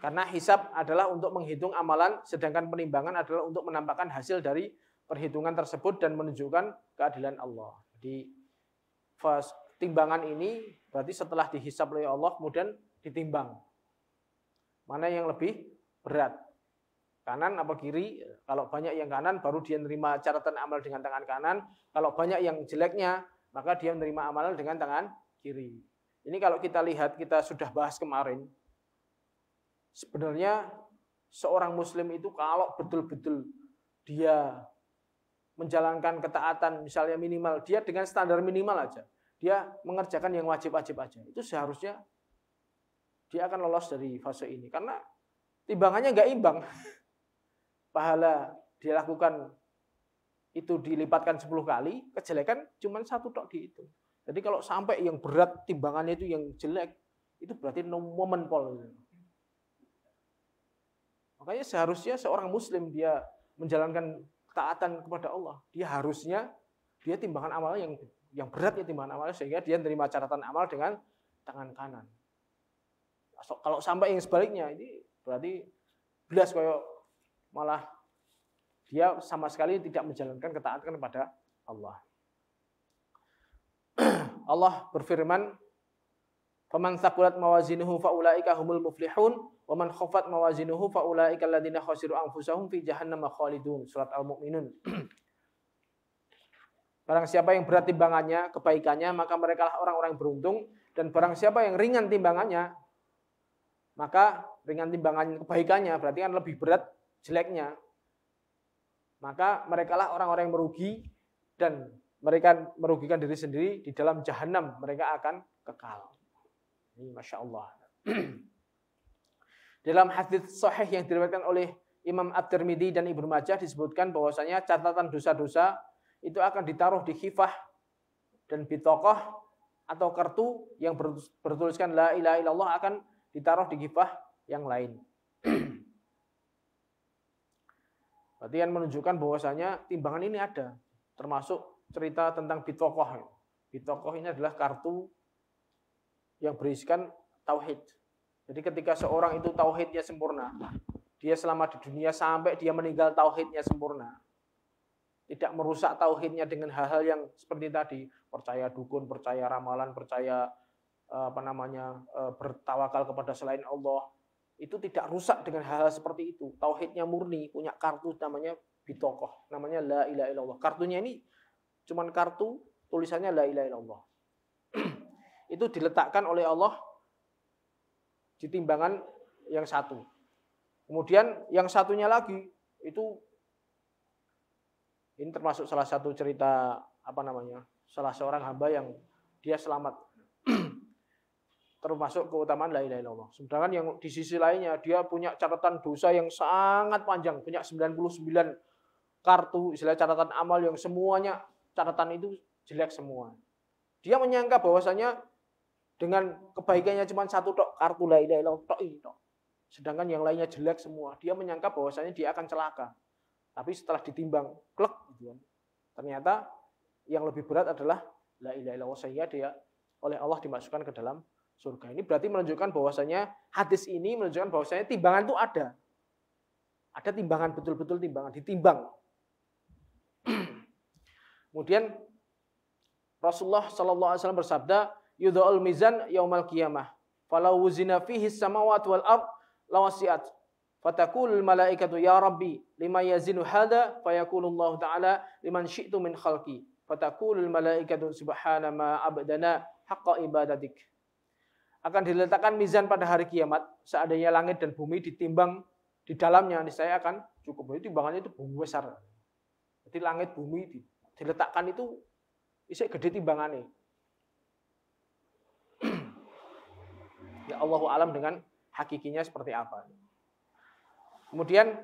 Karena hisab adalah untuk menghitung amalan, sedangkan penimbangan adalah untuk menampakkan hasil dari perhitungan tersebut dan menunjukkan keadilan Allah. Jadi timbangan ini berarti setelah dihisab oleh Allah kemudian ditimbang. Mana yang lebih berat? Kanan apa kiri? Kalau banyak yang kanan baru dia menerima catatan amal dengan tangan kanan. Kalau banyak yang jeleknya maka dia menerima amal dengan tangan kiri. Ini kalau kita lihat, kita sudah bahas kemarin. Sebenarnya seorang muslim itu kalau betul-betul dia menjalankan ketaatan, misalnya minimal, dia dengan standar minimal aja, dia mengerjakan yang wajib-wajib aja, itu seharusnya dia akan lolos dari fase ini. Karena timbangannya nggak imbang. Pahala dia lakukan itu dilipatkan 10 kali, kejelekan cuma 1 tok dihitung. Jadi kalau sampai yang berat timbangannya itu yang jelek, itu berarti no momen pol. Makanya seharusnya seorang muslim dia menjalankan taatan kepada Allah, dia timbangan amal yang berat ya timbangan amal, sehingga dia menerima catatan amal dengan tangan kanan. Kalau sampai yang sebaliknya, ini berarti belas kayak malah dia sama sekali tidak menjalankan ketaatan kepada Allah. Allah berfirman, "Faman thaqulat mawazinuhu faulaika humul muflihun, wa man khaffat mawazinuhu faulaika alladziina khasiru anfusahum fi jahannam khalidun." Surat Al-Mu'minun. Barang siapa yang berat timbangannya, kebaikannya, maka mereka lah orang-orang yang beruntung, dan barang siapa yang ringan timbangannya, maka ringan timbangan kebaikannya, berarti kan lebih berat jeleknya. Maka mereka lah orang-orang yang merugi, dan mereka merugikan diri sendiri, di dalam jahanam mereka akan kekal. Ini Masya Allah. Dalam hadits sahih yang diriwayatkan oleh Imam At-Tirmidzi dan Ibnu Majah disebutkan bahwasanya catatan dosa-dosa itu akan ditaruh di khifah dan bitokoh atau kartu yang bertuliskan la ilaha illallah akan ditaruh di khifah yang lain. Berarti yang menunjukkan bahwasanya timbangan ini ada, termasuk cerita tentang bitokoh. Bitokoh ini adalah kartu yang berisikan tauhid. Jadi ketika seorang itu tauhidnya sempurna, dia selama di dunia sampai dia meninggal tauhidnya sempurna. Tidak merusak tauhidnya dengan hal-hal yang seperti tadi, percaya dukun, percaya ramalan, percaya bertawakal kepada selain Allah. Itu tidak rusak dengan hal-hal seperti itu. Tauhidnya murni, punya kartu namanya bitokoh, namanya la ilaha illallah. Kartunya ini cuman kartu tulisannya la ilaha illallah. Itu diletakkan oleh Allah di timbangan yang satu. Kemudian yang satunya lagi itu ini termasuk salah satu cerita salah seorang hamba yang dia selamat. Termasuk keutamaan la ilaha illallah. Sedangkan yang di sisi lainnya dia punya catatan dosa yang sangat panjang, punya 99 kartu, istilah catatan amal yang semuanya catatan itu jelek semua. Dia menyangka bahwasanya dengan kebaikannya cuma satu tok, kartu la ilaha illallah tok ini tok. Sedangkan yang lainnya jelek semua. Dia menyangka bahwasanya dia akan celaka. Tapi setelah ditimbang, klek gitu kan. Ternyata yang lebih berat adalah la ilaha illallah, sehingga dia oleh Allah dimasukkan ke dalam surga. Ini berarti menunjukkan bahwasanya hadis ini menunjukkan bahwasanya timbangan itu ada. Ada timbangan, betul-betul timbangan, ditimbang. Kemudian Rasulullah sallallahu alaihi wasallam bersabda, yudha'ul mizan yaumal qiyamah falau wuzina fihi samawati wal ard lawasiat fatakul malaikatu ya rabbi lima yazinu hadza fayaqulullahu ta'ala liman syi'tu min khalqi fatakul malaikatu subhana ma abdana haqqa ibadatik. Akan diletakkan mizan pada hari kiamat, seandainya langit dan bumi ditimbang di dalamnya, niscaya akan cukup. Jadi timbangannya itu besar. Jadi langit bumi diletakkan itu isih gede timbangannya. Ya Allahu alam dengan hakikinya seperti apa. Kemudian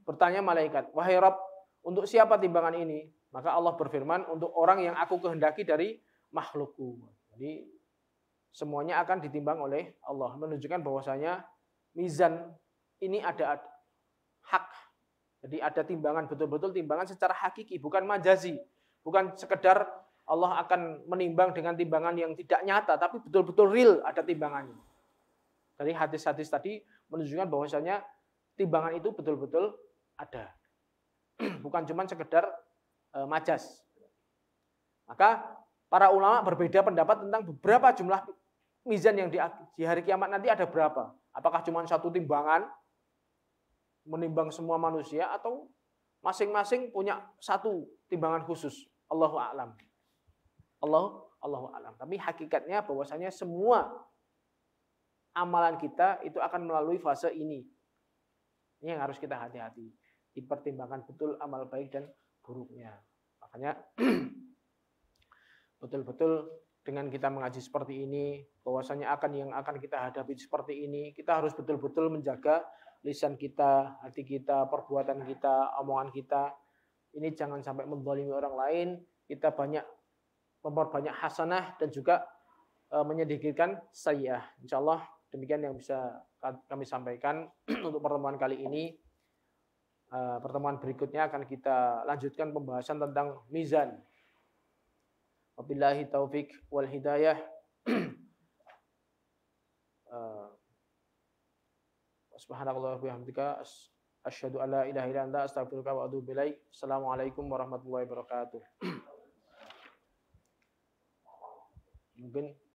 bertanya malaikat, wahai Rabb, untuk siapa timbangan ini? Maka Allah berfirman, untuk orang yang aku kehendaki dari makhlukku. Jadi semuanya akan ditimbang oleh Allah, menunjukkan bahwasanya mizan ini ada hak. Jadi ada timbangan, betul-betul timbangan secara hakiki, bukan majazi, bukan sekedar Allah akan menimbang dengan timbangan yang tidak nyata, tapi betul-betul real ada timbangannya. Dari hadis-hadis tadi menunjukkan bahwasanya timbangan itu betul-betul ada. Bukan cuma sekedar majas. Maka para ulama berbeda pendapat tentang beberapa jumlah mizan yang di hari kiamat nanti ada berapa. Apakah cuma satu timbangan menimbang semua manusia atau masing-masing punya satu timbangan khusus. Allahu a'lam. Allahu a'lam. Tapi hakikatnya bahwasanya semua amalan kita itu akan melalui fase ini. Ini yang harus kita hati-hati. Dipertimbangkan betul amal baik dan buruknya. Makanya betul-betul dengan kita mengaji seperti ini, bahwasanya yang akan kita hadapi seperti ini, kita harus betul-betul menjaga lisan kita, hati kita, perbuatan kita, omongan kita. Ini jangan sampai menzalimi orang lain. Kita memperbanyak hasanah dan juga menyedikitkan sayyi'ah. Insyaallah demikian yang bisa kami sampaikan untuk pertemuan kali ini. Pertemuan berikutnya akan kita lanjutkan pembahasan tentang mizan. Wabillahi taufik wal hidayah. Subhanallahi wa bihamdika asyhadu an la ilaha illa anta astaghfiruka wa atubu ilaik. Assalamualaikum warahmatullahi wabarakatuh. Mungkin